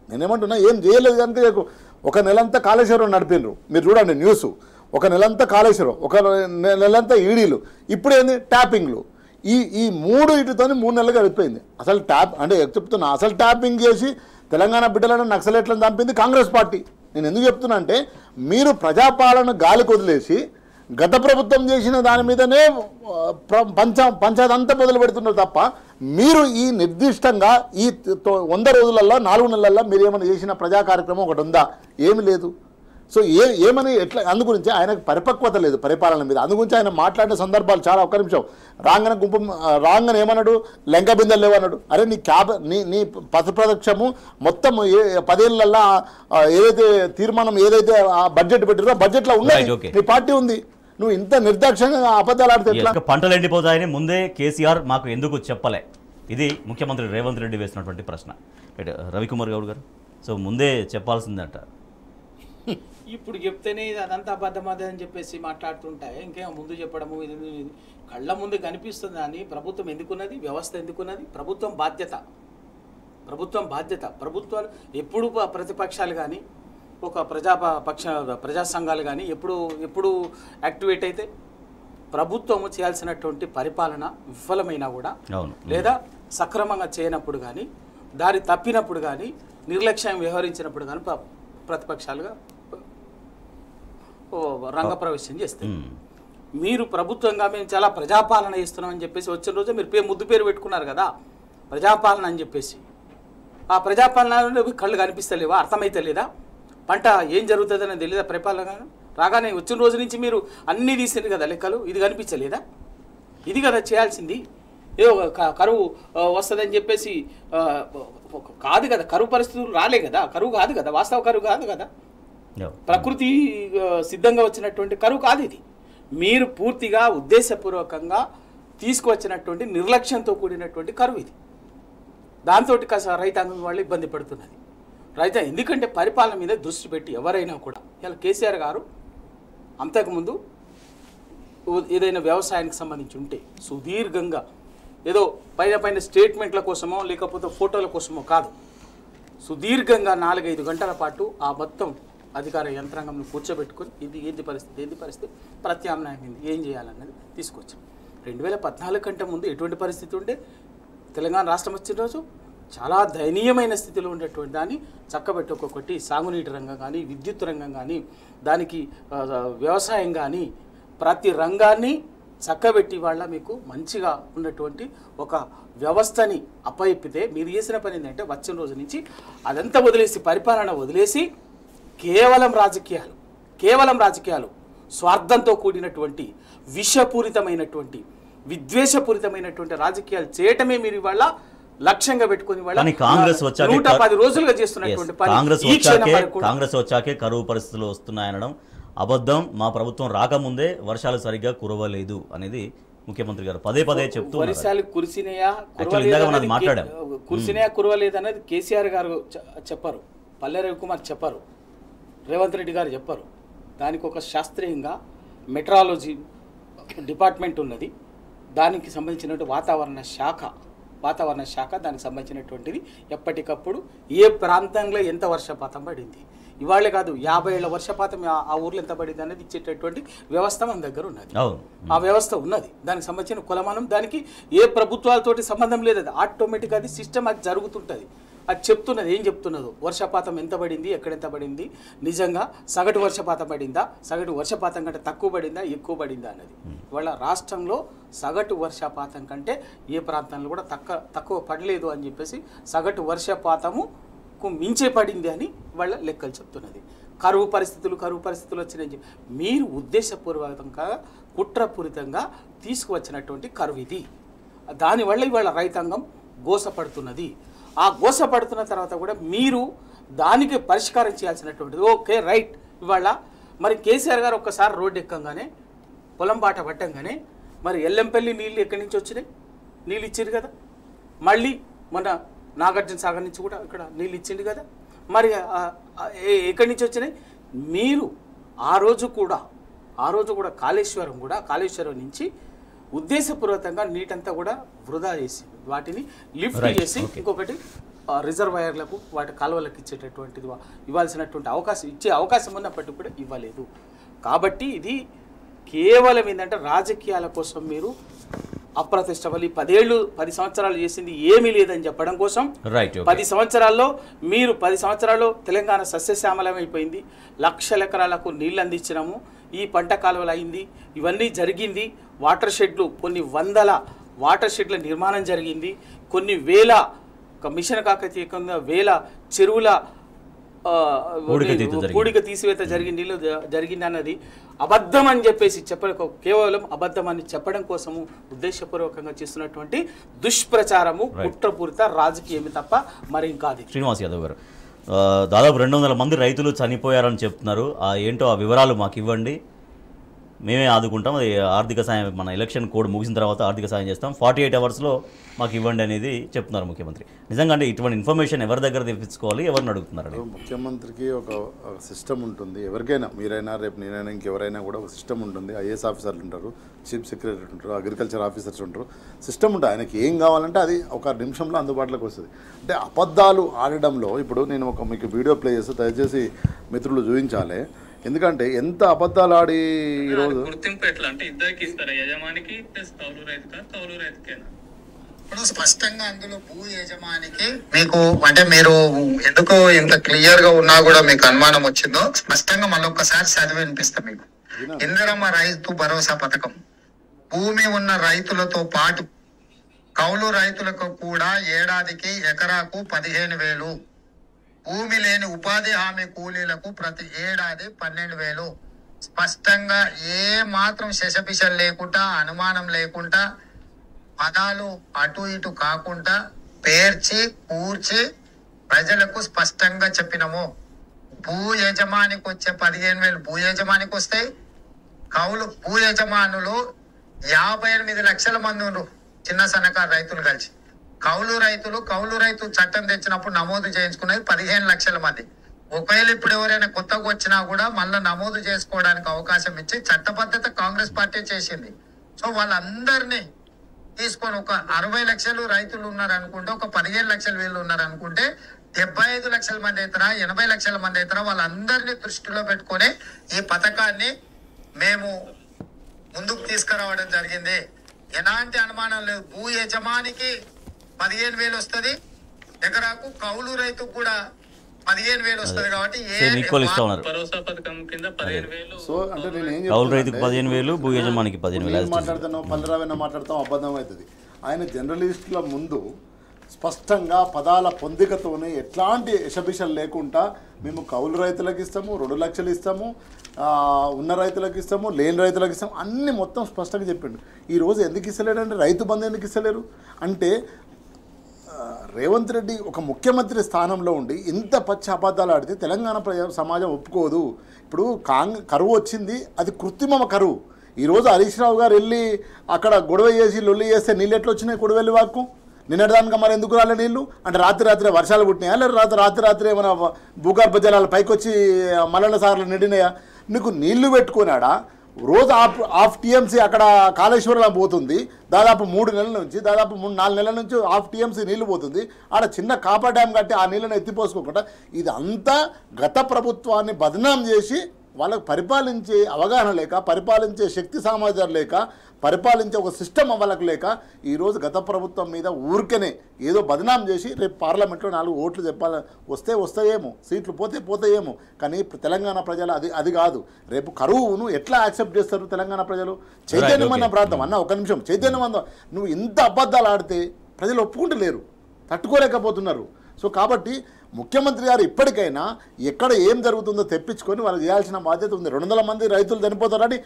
నేనేమంటున్నా, ఏం చేయలేదు కనుక ఒక నెలంతా కాళేశ్వరం నడిపినరు. మీరు చూడండి న్యూస్, ఒక నెలంతా కాళేశ్వరం, ఒక నెలంతా ఈడీలు, ఇప్పుడు ఏంది ట్యాపింగ్లు. ఈ 3 ఇటుతోని 3 నెలలు గడిపోయింది. అసలు అంటే చెప్తున్నా, అసలు ట్యాపింగ్ చేసి తెలంగాణ బిడ్డలను నక్సలైట్లను చంపింది కాంగ్రెస్ పార్టీ. నేను ఎందుకు చెప్తున్నా అంటే మీరు ప్రజాపాలన గాలికి వదిలేసి గత ప్రభుత్వం చేసిన దాని మీదనే పంచాయతీ మొదలు పెడుతున్నారు తప్ప మీరు ఈ నిర్దిష్టంగా ఈ 100 రోజులలో 4 నెలల్లో మీరు ఏమైనా చేసిన ప్రజా కార్యక్రమం ఒకటి ఉందా? ఏమి లేదు. సో ఏమని ఎట్లా అందు గురించి ఆయనకు పరిపక్వత లేదు పరిపాలన మీద. అందు గురించి ఆయన మాట్లాడిన సందర్భాలు చాలా. ఒక్క నిమిషం, రాంగన ఏమన్నాడు, లెంక బిందెలు లేవన్నాడు. అరే నీ పథప్రదక్షము మొత్తం 10 ఏళ్ళల్లో ఏదైతే తీర్మానం ఏదైతే బడ్జెట్ పెట్టారో బడ్జెట్లో ఉన్నది నీ పార్టీ ఉంది. నువ్వు ఇంత నిర్దాక్షంగా అబద్ధాలు ఆడితే ఎట్లా? పంటలు ఎండిపోతాయని ముందే కేసీఆర్ మాకు ఎందుకు చెప్పలే? ఇది ముఖ్యమంత్రి రేవంత్ రెడ్డి వేసినటువంటి ప్రశ్న. రవికుమార్ గౌడ్ గారు, సో ముందే చెప్పాల్సిందంట. ఇప్పుడు చెప్తేనే ఇది అదంతా అబద్ధమదే అని చెప్పేసి మాట్లాడుతుంటాయి. ఇంకేమో ముందు చెప్పడము ఇది కళ్ళ ముందు కనిపిస్తుంది. అని ప్రభుత్వం ఎందుకున్నది, వ్యవస్థ ఎందుకున్నది? ప్రభుత్వం బాధ్యత. ప్రభుత్వాలు ఎప్పుడు ప్రతిపక్షాలు కానీ ఒక ప్రజా సంఘాలు కానీ ఎప్పుడు యాక్టివేట్ అయితే ప్రభుత్వము చేయాల్సినటువంటి పరిపాలన విఫలమైనా కూడా, లేదా సక్రమంగా చేయనప్పుడు కానీ, దారి తప్పినప్పుడు కానీ, నిర్లక్ష్యం వ్యవహరించినప్పుడు కానీ ప్రతిపక్షాలుగా రంగప్రవేశం చేస్తాయి. మీరు ప్రభుత్వంగా మేము చాలా ప్రజాపాలన చేస్తున్నామని చెప్పేసి వచ్చిన రోజు మీరు ముద్దు పేరు పెట్టుకున్నారు కదా ప్రజాపాలన అని చెప్పేసి. ఆ ప్రజాపాలన కళ్ళు కనిపిస్తలేవా? అర్థమైతే లేదా? పంట ఏం జరుగుతుందని తెలియదా? పరిపాలన రాగానే వచ్చిన రోజు నుంచి మీరు అన్నీ తీసింది కదా లెక్కలు, ఇది కనిపించలేదా? ఇది కదా చేయాల్సింది. ఏదో కరువు వస్తుందని చెప్పేసి కాదు కదా, కరువు పరిస్థితులు రాలే కదా, కరువు కాదు కదా, వాస్తవ కరువు కాదు కదా, ప్రకృతి సిద్ధంగా వచ్చినటువంటి కరువు కాదు ఇది. మీరు పూర్తిగా ఉద్దేశపూర్వకంగా తీసుకువచ్చినటువంటి నిర్లక్ష్యంతో కూడినటువంటి కరువు ఇది. దాంతో రైతాంగం వాళ్ళు ఇబ్బంది పడుతున్నది. ఎందుకంటే పరిపాలన మీద దృష్టి పెట్టి ఎవరైనా కూడా, ఇలా కేసీఆర్ గారు అంతకుముందు ఏదైనా వ్యవసాయానికి సంబంధించి ఉంటే సుదీర్ఘంగా ఏదో పైన స్టేట్మెంట్ల కోసమో లేకపోతే ఫోటోల కోసమో కాదు. సుదీర్ఘంగా 4-5 గంటల పాటు ఆ మొత్తం అధికార యంత్రాంగంను కూర్చోబెట్టుకొని ఏంది పరిస్థితి ప్రత్యామ్నాయం ఏం చేయాలన్నది తీసుకొచ్చాం. 2014 కంటే ముందు ఎటువంటి పరిస్థితి ఉండే, తెలంగాణ రాష్ట్రం వచ్చిన రోజు చాలా దయనీయమైన స్థితిలో ఉండేటువంటి దాన్ని చక్కబెట్టి ఒక్కొక్కటి సాగునీటి రంగం కానీ, విద్యుత్ రంగం కానీ, దానికి వ్యవసాయం కానీ ప్రతి రంగాన్ని చక్కబెట్టి వాళ్ళ మీకు మంచిగా ఉన్నటువంటి ఒక వ్యవస్థని అప్పయిప్పితే మీరు చేసిన పని ఏంటంటే వచ్చిన రోజు నుంచి అదంతా వదిలేసి, పరిపాలన వదిలేసి కేవలం రాజకీయాలు స్వార్థంతో కూడినటువంటి విషపూరితమైనటువంటి విద్వేషపూరితమైనటువంటి రాజకీయాలు చేయటమే మీరు ఇవాళ లక్ష్యంగా పెట్టుకుని కాంగ్రెస్ 110 రోజులుగా చేస్తున్నటువంటి కాంగ్రెస్ వచ్చాకే కరువు పరిస్థితులు వస్తున్నాయనడం అబద్ధం. మా ప్రభుత్వం రాకముందే వర్షాలు సరిగ్గా కురవలేదు అనేది ముఖ్యమంత్రి గారు పదే చెప్తూ వర్షాలు కురిసినాయా కురవలేదు అనేది కేసీఆర్ గారు చెప్పారు, పల్లె రవికుమార్ చెప్పారు, రేవంత్ రెడ్డి గారు చెప్పారు. దానికి ఒక శాస్త్రీయంగా మెట్రాలజీ డిపార్ట్మెంట్ ఉన్నది, దానికి సంబంధించినటువంటి వాతావరణ శాఖ దానికి సంబంధించినటువంటిది ఎప్పటికప్పుడు ఏ ప్రాంతంలో ఎంత వర్షపాతం పడింది, ఇవాళే కాదు 50 ఏళ్ల వర్షపాతం ఆ ఊర్లో ఎంత పడింది అనేది ఇచ్చేటటువంటి వ్యవస్థ మన దగ్గర ఉన్నది. ఆ వ్యవస్థ ఉన్నది, దానికి సంబంధించిన కొలమానం, దానికి ఏ ప్రభుత్వాలతోటి సంబంధం లేదు. అది ఆటోమేటిక్గా అది సిస్టమ్ అది జరుగుతుంటుంది. అది చెప్తున్నది, ఏం చెప్తున్నదో వర్షపాతం ఎంత పడింది, ఎక్కడెంత పడింది, నిజంగా సగటు వర్షపాతం పడిందా, సగటు వర్షపాతం కంటే తక్కువ పడిందా, ఎక్కువ పడిందా అన్నది. ఇవాళ రాష్ట్రంలో సగటు వర్షపాతం కంటే ఏ ప్రాంతంలో కూడా తక్కువ పడలేదు అని చెప్పేసి సగటు వర్షపాతముకు మించే పడింది అని వాళ్ళ లెక్కలు చెప్తున్నది. కరువు పరిస్థితులు వచ్చినాయని చెప్పి మీరు ఉద్దేశపూర్వకంగా కుట్రపూరితంగా తీసుకువచ్చినటువంటి కరువు ఇది. దానివల్ల ఇవాళ రైతాంగం గోసపడుతున్నది. ఆ గోసపడుతున్న తర్వాత కూడా మీరు దానికి పరిష్కారం చేయాల్సినటువంటిది ఓకే రైట్. ఇవాళ మరి కేసీఆర్ గారు ఒక్కసారి రోడ్డు ఎక్కంగానే, పొలం బాట పట్టంగానే మరి ఎల్లంపల్లి నీళ్ళు ఎక్కడి నుంచి వచ్చినాయి, నీళ్ళు ఇచ్చింది కదా. మళ్ళీ మొన్న నాగార్జున సాగర్ నుంచి కూడా ఇక్కడ నీళ్ళు ఇచ్చింది కదా. మరి ఎక్కడి నుంచి వచ్చినాయి? మీరు ఆ రోజు కూడా కాళేశ్వరం నుంచి ఉద్దేశపూర్వకంగా నీటంతా కూడా వృధా చేసి వాటిని లిఫ్ట్ చేసి ఇంకొకటి రిజర్వాయర్లకు వాటి కాలువలకు ఇచ్చేటటువంటిది ఇవ్వాల్సినటువంటి అవకాశం ఉన్నప్పటికీ కూడా ఇవ్వలేదు. కాబట్టి ఇది కేవలం ఏంటంటే రాజకీయాల కోసం మీరు అప్రతిష్ట వల్ల 10 సంవత్సరాలు చేసింది ఏమీ లేదని చెప్పడం కోసం 10 సంవత్సరాల్లో తెలంగాణ సస్యశ్యామలమైపోయింది, లక్షల ఎకరాలకు నీళ్ళు అందించినాము, ఈ పంట కాలువలు అయింది, ఇవన్నీ జరిగింది. వాటర్ షెడ్లు కొన్ని వందల వాటర్ షెడ్ల నిర్మాణం జరిగింది, కొన్ని వేల మిషన్ కాకతీయంగా వేల చెరువుల పూడిక తీసివేత జరిగింది అన్నది అబద్ధం అని చెప్పేసి కేవలం అబద్ధం అని చెప్పడం కోసము ఉద్దేశపూర్వకంగా చేస్తున్నటువంటి దుష్ప్రచారము, కుట్రపూరిత రాజకీయమే తప్ప మరి కాదు. శ్రీనివాస్ యాదవ్ గారు, దాదాపు 200 మంది రైతులు చనిపోయారని చెప్తున్నారు. ఏంటో ఆ వివరాలు మాకు ఇవ్వండి, మేమే ఆదుకుంటాం, అది ఆర్థిక సాయం మన ఎలక్షన్ కోడ్ ముగిసిన తర్వాత ఆర్థిక సాయం చేస్తాం, 48 అవర్స్లో మాకు ఇవ్వండి అనేది చెప్తున్నారు ముఖ్యమంత్రి. నిజంగా అంటే ఇటువంటి ఇన్ఫర్మేషన్ ఎవరి దగ్గర తెప్పించుకోవాలి, ఎవరిని అడుగుతున్నారు? ముఖ్యమంత్రికి ఒక సిస్టమ్ ఉంటుంది, ఎవరికైనా మీరైనా రేపు నేనైనా ఇంకెవరైనా కూడా ఒక సిస్టమ్ ఉంటుంది. ఐఏఎస్ ఆఫీసర్లు ఉంటారు, చీఫ్ సెక్రటరీ ఉంటారు, అగ్రికల్చర్ ఆఫీసర్స్ ఉంటారు, సిస్టమ్ ఉంటుంది. ఆయనకి ఏం కావాలంటే అది ఒక నిమిషంలో అందుబాటులోకి వస్తుంది. అంటే అబద్ధాలు ఆడడంలో ఇప్పుడు నేను మీకు వీడియో ప్లే చేస్తే దయచేసి మిత్రులు చూపించాలి. ఎందుకంటే ఎంత అబద్ధాలు ఆడి ఈరోజు గుర్తింపు ఎట్లా అంటే ఇద్దరికి ఇస్తారా, యజమానికి ప్లస్ కౌలు రైతుకేనా? ఇప్పుడు స్పష్టంగా అందులో భూ యజమానికి మీకు అంటే మీరు ఎందుకు ఇంత క్లియర్ గా ఉన్నా కూడా మీకు అనుమానం వచ్చిందో స్పష్టంగా మళ్ళొక్కసారి చదివి వినిపిస్తా మీకు. ఇందిరమ్మ రైతు భరోసా పథకం భూమి ఉన్న రైతులతో పాటు కౌలు రైతులకు కూడా ఏడాదికి ఎకరాకు 15,000, భూమి లేని ఉపాధి హామీ కూలీలకు ప్రతి ఏడాది 12,000. స్పష్టంగా ఏ మాత్రం శశపిశలు లేకుండా, అనుమానం లేకుండా, పదాలు అటు ఇటు కాకుండా పేర్చి కూర్చి ప్రజలకు స్పష్టంగా చెప్పినాము. భూ యజమానికి వచ్చే 15,000 భూ యజమానికి వస్తాయి. భూ యజమానులు 58 లక్షల మంది ఉన్నారు, చిన్న సన్నకారు రైతులు కలిసి. కౌలు రైతు చట్టం తెచ్చినప్పుడు నమోదు చేయించుకునేది 15 లక్షల మంది. ఒకవేళ ఇప్పుడు ఎవరైనా కొత్తగా వచ్చినా కూడా మళ్ళీ నమోదు చేసుకోవడానికి అవకాశం ఇచ్చి చట్టబద్ధత కాంగ్రెస్ పార్టీ చేసింది. సో వాళ్ళందరినీ తీసుకొని ఒక 60 లక్షలు రైతులు ఉన్నారు అనుకుంటే, ఒక 15 లక్షల వీళ్ళు ఉన్నారు అనుకుంటే 75 లక్షల మంది అవుతారా, 80 లక్షల మంది అవుతారా, వాళ్ళందరినీ దృష్టిలో పెట్టుకొని ఈ పథకాన్ని మేము ముందుకు తీసుకురావడం జరిగింది. ఎలాంటి అనుమానం లేదు. భూ యజమానికి 15,000 వస్తుంది ఎకరాకు, కౌలు రైతుకు కూడా 15,000 వస్తుంది. కాబట్టి భరోసా పథకం కింద 15,000. సో అంటే నేను ఏం కౌలు రైతుకు 15,000, భూ యజమానికి 15,000 మాట్లాడుతున్నావు, పల్లెరావైనా మాట్లాడతాం, అబద్ధం అవుతుంది. ఆయన జర్నలిస్టుల ముందు స్పష్టంగా పదాల పొందికతోనే ఎట్లాంటి ఎషబిషలు లేకుండా మేము కౌలు రైతులకు ఇస్తాము, 2 లక్షలు ఇస్తాము, ఉన్న రైతులకు ఇస్తాము, లేని రైతులకు ఇస్తాము, అన్నీ మొత్తం స్పష్టంగా చెప్పిండు. ఈరోజు ఎందుకు ఇస్తలేడంటే రైతు బంధు ఎందుకు ఇస్తలేరు అంటే రేవంత్ రెడ్డి ఒక ముఖ్యమంత్రి స్థానంలో ఉండి ఇంత పచ్చి అబద్ధాలు ఆడితే తెలంగాణ సమాజం ఒప్పుకోదు. ఇప్పుడు కరువు వచ్చింది, అది కృత్రిమ కరువు. ఈరోజు హరీష్ రావు గారు వెళ్ళి అక్కడ గొడవ చేసి లొల్లి చేస్తే నీళ్ళు ఎట్లా వచ్చినాయి కొడవెల్లి వాక్కు? నిన్నటిదానిక మరి ఎందుకు రాలే నీళ్ళు? అంటే రాత్రి వర్షాలు పుట్టినాయా, లేదా రాత్రి ఏమైనా భూగర్భ జలాలు పైకి వచ్చి మల్లన్న సార్లు నిండినాయా? నీకు నీళ్లు పెట్టుకున్నాడా? రోజు హాఫ్ టీఎంసీ అక్కడ కాళేశ్వరంలో పోతుంది, దాదాపు 3 నెలల నుంచి, దాదాపు 4 నెలల నుంచి హాఫ్ టీఎంసీ నీళ్లు పోతుంది. ఆడ చిన్న కాపర్ డ్యామ్ కట్టి ఆ నీళ్ళని ఎత్తిపోసుకోకుండా ఇది అంతా గత ప్రభుత్వాన్ని బదనాం చేసి వాళ్ళకు పరిపాలించే అవగాహన లేక, పరిపాలించే శక్తి సామర్థ్యాలు లేక, పరిపాలించే ఒక సిస్టమ్ వాళ్ళకు లేక ఈరోజు గత ప్రభుత్వం మీద ఊరికనే ఏదో బదనాం చేసి రేపు పార్లమెంట్లో 4 ఓట్లు చెప్పాలి, వస్తాయేమో, సీట్లు పోతాయేమో. కానీ తెలంగాణ ప్రజలు అది కాదు. రేపు కరువును ఎట్లా యాక్సెప్ట్ చేస్తారు తెలంగాణ ప్రజలు? చైతన్యమైన ప్రాంతం అన్న, ఒక నిమిషం, చైతన్యవంతం. నువ్వు ఇంత అబద్ధాలు ఆడితే ప్రజలు ఒప్పుకుంటలేరు, తట్టుకోలేకపోతున్నారు. సో కాబట్టి ముఖ్యమంత్రి గారు ఇప్పటికైనా ఎక్కడ ఏం జరుగుతుందో తెప్పించుకొని వాళ్ళు చేయాల్సిన బాధ్యత ఉంది. 200 మంది రైతులు చనిపోతారని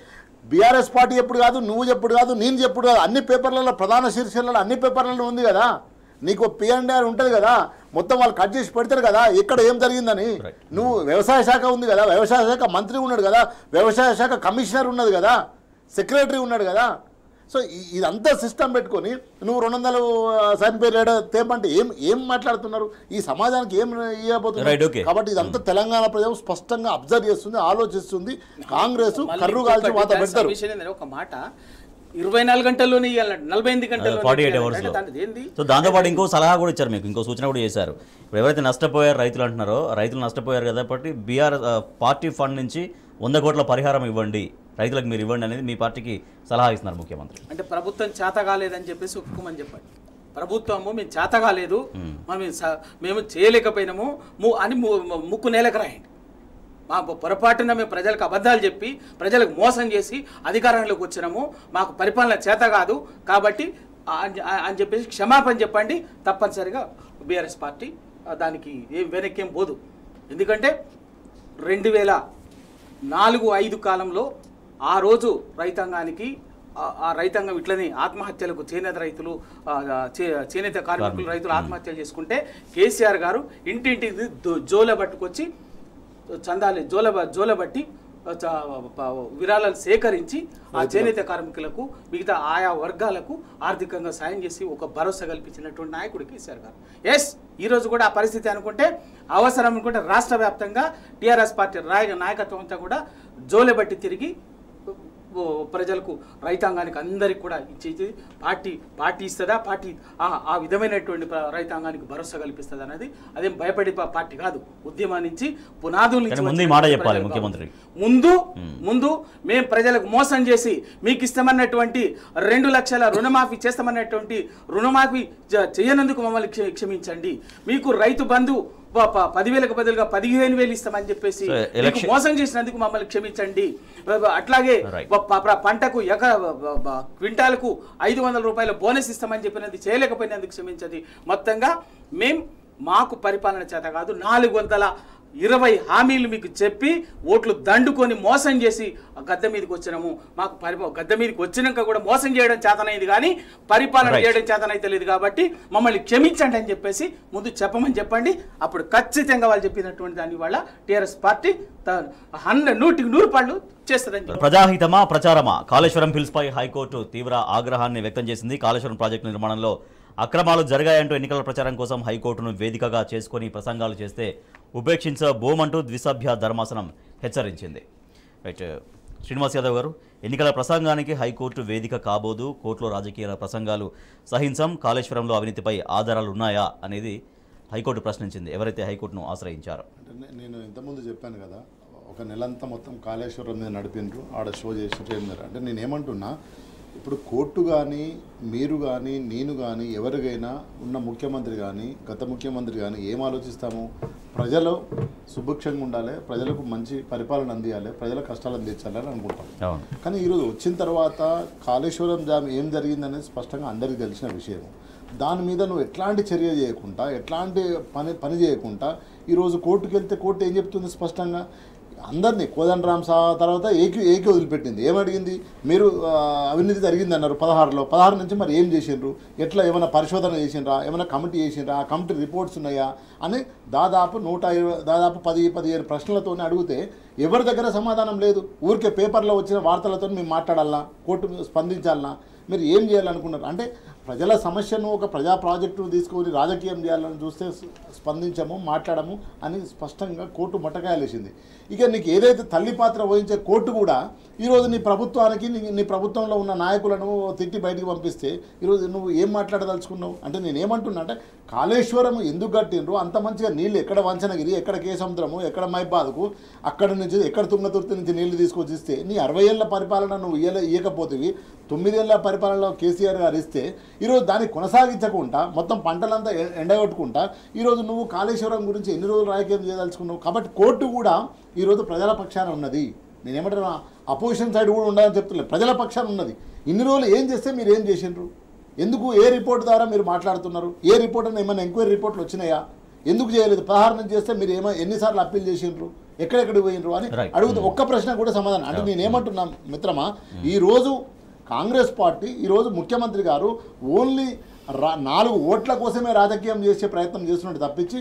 బీఆర్ఎస్ పార్టీ ఎప్పుడు కాదు, నువ్వు చెప్పుడు కాదు, నేను చెప్పుడు కాదు, అన్ని పేపర్లలో, ప్రధాన శీర్షికలలో అన్ని పేపర్లలో ఉంది కదా. నీకు P&R ఉంటుంది కదా, మొత్తం వాళ్ళు కట్ చేసి పెడతారు కదా ఎక్కడ ఏం జరిగిందని. నువ్వు వ్యవసాయ శాఖ ఉంది కదా, వ్యవసాయ శాఖ మంత్రి ఉన్నాడు కదా, వ్యవసాయ శాఖ కమిషనర్ ఉన్నది కదా, సెక్రటరీ ఉన్నాడు కదా. సో ఇదంతా సిస్టమ్ పెట్టుకొని నువ్వు 200 చనిపోయాడు తేపంటే ఏం మాట్లాడుతున్నారు? ఈ సమాజానికి ఏం ఇవ్వబోతున్నారు? కాబట్టి ఇదంతా తెలంగాణ ప్రజలు స్పష్టంగా అబ్జర్వ్ చేస్తుంది, ఆలోచిస్తుంది. కాంగ్రెస్ కర్రు కాల్చి వాత పెడతారు. ఒక మాట 24 గంటల్లోనే 48 గంటల్లో 48 అవర్స్. సో దాంతోపాటు ఇంకో సలహా కూడా ఇచ్చారు, మీకు ఇంకో సూచన కూడా చేశారు. ఇప్పుడు ఎవరైతే నష్టపోయారు రైతులు అంటున్నారో, రైతులు నష్టపోయారు కదా, కాబట్టి పార్టీ ఫండ్ నుంచి 100 కోట్ల పరిహారం ఇవ్వండి, రైతులకు మీరు ఇవ్వండి అనేది మీ పార్టీకి సలహా ఇస్తున్నారు ముఖ్యమంత్రి. అంటే ప్రభుత్వం చేత కాలేదని చెప్పేసి ఒప్పుకోమని చెప్పండి. ప్రభుత్వము మేము చేత కాలేదు, మేము చేయలేకపోయినాము అని ముక్కు నేలకు రాయండి. మా పొరపాటున మేము ప్రజలకు అబద్ధాలు చెప్పి ప్రజలకు మోసం చేసి అధికారంలోకి వచ్చినాము, మాకు పరిపాలన చేత కాదు కాబట్టి అని చెప్పేసి క్షమాపణ చెప్పండి. తప్పనిసరిగా బీఆర్ఎస్ పార్టీ దానికి వెనక్కేం పోదు. ఎందుకంటే 2004-05 కాలంలో ఆ రోజు రైతాంగానికి, ఆ రైతాంగం ఇట్లనే ఆత్మహత్యలకు, చేనేత రైతులు, చేనేత కార్మికులు, రైతులు ఆత్మహత్యలు చేసుకుంటే కేసీఆర్ గారు ఇంటింటికి జోల పట్టుకొచ్చి చందాలి జోలబట్టి విరాళాలు సేకరించి ఆ చేనేత కార్మికులకు, మిగతా ఆయా వర్గాలకు ఆర్థికంగా సాయం చేసి ఒక భరోసా కల్పించినటువంటి నాయకుడు కేసీఆర్ గారు. ఈరోజు కూడా ఆ పరిస్థితి అనుకుంటే, అవసరం అనుకుంటే రాష్ట్ర వ్యాప్తంగా టీఆర్ఎస్ పార్టీ నాయకత్వం అంతా కూడా జోలెబట్టి తిరిగి ప్రజలకు, రైతాంగానికి అందరికి కూడా ఇచ్చేది పార్టీ ఇస్తుందా, పార్టీ ఆ విధమైనటువంటి రైతాంగానికి భరోసా కల్పిస్తుంది అనేది అదేం భయపడే పార్టీ కాదు. ఉద్యమం నుంచి పునాదుల నుంచి ముందు మేము ప్రజలకు మోసం చేసి మీకు ఇస్తామన్నటువంటి 2 లక్షల రుణమాఫీ చేస్తామన్నటువంటి రుణమాఫీ చేయనందుకు మమ్మల్ని క్షమించండి. మీకు రైతు బంధు 10,000కు బదులుగా 15,000 ఇస్తామని చెప్పేసి మోసం చేసినందుకు మమ్మల్ని క్షమించండి. అట్లాగే పంటకు క్వింటాలకు 500 రూపాయల బోనస్ ఇస్తామని చెప్పినది చేయలేకపోయినందుకు క్షమించండి. మొత్తంగా మాకు పరిపాలన చేత కాదు, 420 హామీలు మీకు చెప్పి ఓట్లు దండుకొని మోసం చేసి గద్దె మీదకి వచ్చినాము. మాకు గద్దె మీదకి వచ్చినాక కూడా మోసం చేయడం చేతనైంది కానీ పరిపాలన చేయడం చేతనైతే లేదు. కాబట్టి మమ్మల్ని క్షమించండి అని చెప్పేసి ముందు చెప్పమని చెప్పండి. అప్పుడు ఖచ్చితంగా వాళ్ళు చెప్పినటువంటి దాన్ని వాళ్ళ టీఆర్ఎస్ పార్టీ 100% చేస్తుందని. ప్రజాహితమా ప్రచారమా? కాళేశ్వరం బిల్స్ పై హైకోర్టు తీవ్ర ఆగ్రహాన్ని వ్యక్తం చేసింది. కాళేశ్వరం ప్రాజెక్టు నిర్మాణంలో అక్రమాలు జరిగాయంటూ ఎన్నికల ప్రచారం కోసం హైకోర్టును వేదికగా చేసుకుని ప్రసంగాలు చేస్తే ఉపేక్షించబోమంటూ ద్విసభ్య ధర్మాసనం హెచ్చరించింది. రైట్, శ్రీనివాస్ యాదవ్ గారు, ఎన్నికల ప్రసంగానికి హైకోర్టు వేదిక కాబోదు, కోర్టులో రాజకీయ ప్రసంగాలు సహించం, కాళేశ్వరంలో అవినీతిపై ఆధారాలు ఉన్నాయా అనేది హైకోర్టు ప్రశ్నించింది ఎవరైతే హైకోర్టును ఆశ్రయించారో. అంటే నేను ఇంతకుముందు చెప్పాను కదా, ఒక నెలంతా మొత్తం కాళేశ్వరం మీద నడిపిండ్రు, ఆడ షో చేసి అంటే నేనేమంటున్నా, ఇప్పుడు కోర్టు కానీ మీరు కానీ నేను కానీ ఎవరికైనా ఉన్న ముఖ్యమంత్రి కానీ గత ముఖ్యమంత్రి కానీ ఏం ఆలోచిస్తాము, ప్రజలు సుభిక్షంగా ఉండాలి, ప్రజలకు మంచి పరిపాలన అందియాలి, ప్రజల కష్టాలను తీర్చాలని అనుకుంటాం. కానీ ఈరోజు వచ్చిన తర్వాత కాళేశ్వరం డ్యామ్ ఏం జరిగిందనేది స్పష్టంగా అందరికీ తెలిసిన విషయం. దాని మీద నువ్వు ఎట్లాంటి చర్య చేయకుండా, ఎట్లాంటి పని చేయకుండా ఈరోజు కోర్టుకు వెళ్తే కోర్టు ఏం చెప్తుంది స్పష్టంగా, అందరినీ కోదండరామ్ తర్వాత ఏకి వదిలిపెట్టింది. ఏమడిగింది, మీరు అవినీతి జరిగింది అన్నారు 16 నుంచి మరి ఏం చేసిండ్రు, ఎట్లా ఏమైనా పరిశోధన చేసిండ్రా, ఏమైనా కమిటీ చేసిండ్రా, ఆ కమిటీ రిపోర్ట్స్ ఉన్నాయా అని దాదాపు 10-17 ప్రశ్నలతోనే అడిగితే ఎవరి దగ్గర సమాధానం లేదు. ఊరికే పేపర్లో వచ్చిన వార్తలతో మేము మాట్లాడాలన్నా, కోర్టు స్పందించాలన్నా, మీరు ఏం చేయాలనుకున్నారు అంటే ప్రజల సమస్యను ఒక ప్రజా ప్రాజెక్టును తీసుకొని రాజకీయం చేయాలని చూస్తే స్పందించము, మాట్లాడము అని స్పష్టంగా కోర్టు మొట్టకాయలేసింది. ఇక నీకు ఏదైతే తల్లి పాత్ర వహించే కోర్టు కూడా ఈరోజు నీ ప్రభుత్వానికి నీ ప్రభుత్వంలో ఉన్న నాయకులను తిట్టి బయటికి పంపిస్తే ఈరోజు నువ్వు ఏం మాట్లాడదలుచుకున్నావు అంటే నేనేమంటున్నా అంటే కాళేశ్వరం ఎందుకు కట్టిండ్రు, అంత మంచిగా నీళ్ళు ఎక్కడ వంచనగిరి, ఎక్కడ కేసముద్రము, ఎక్కడ మైబాదుకు, అక్కడి నుంచి ఎక్కడ తుంగతుర్తి నుంచి నీళ్లు తీసుకొచ్చి ఇస్తే నీ 60 ఏళ్ల పరిపాలన నువ్వు ఇయ్యకపోతేవి 9 ఏళ్ల పరిపాలనలో కేసీఆర్ గారు ఇస్తే ఈరోజు దాన్ని కొనసాగించకుండా మొత్తం పంటలంతా ఎండగొట్టుకుంటా ఈరోజు నువ్వు కాళేశ్వరం గురించి ఎన్ని రోజులు రాజకీయం చేయదలుచుకున్నావు. కాబట్టి కోర్టు కూడా ఈరోజు ప్రజల పక్షాన ఉన్నది. నేనేమంటున్నా అపోజిషన్ సైడ్ కూడా ఉండాలని చెప్తున్నారు, ప్రజల పక్షాన ఉన్నది. ఇన్ని రోజులు ఏం చేస్తే మీరు ఏం చేసిండ్రు, ఎందుకు ఏ రిపోర్ట్ ద్వారా మీరు మాట్లాడుతున్నారు, ఏ రిపోర్ట్ అని ఏమైనా ఎంక్వైరీ రిపోర్ట్లు వచ్చినాయా, ఎందుకు చేయలేదు, 16 నుంచి చేస్తే మీరు ఎన్నిసార్లు అప్పీల్ చేసిండ్రు, ఎక్కడెక్కడికి పోయినరు అని అడుగుతూ ఒక్క ప్రశ్న కూడా సమాధానం. అంటే నేనేమంటున్నా మిత్రమా, ఈరోజు కాంగ్రెస్ పార్టీ ఈరోజు ముఖ్యమంత్రి గారు ఓన్లీ 4 ఓట్ల కోసమే రాజకీయం చేసే ప్రయత్నం చేస్తున్నట్టు తప్పించి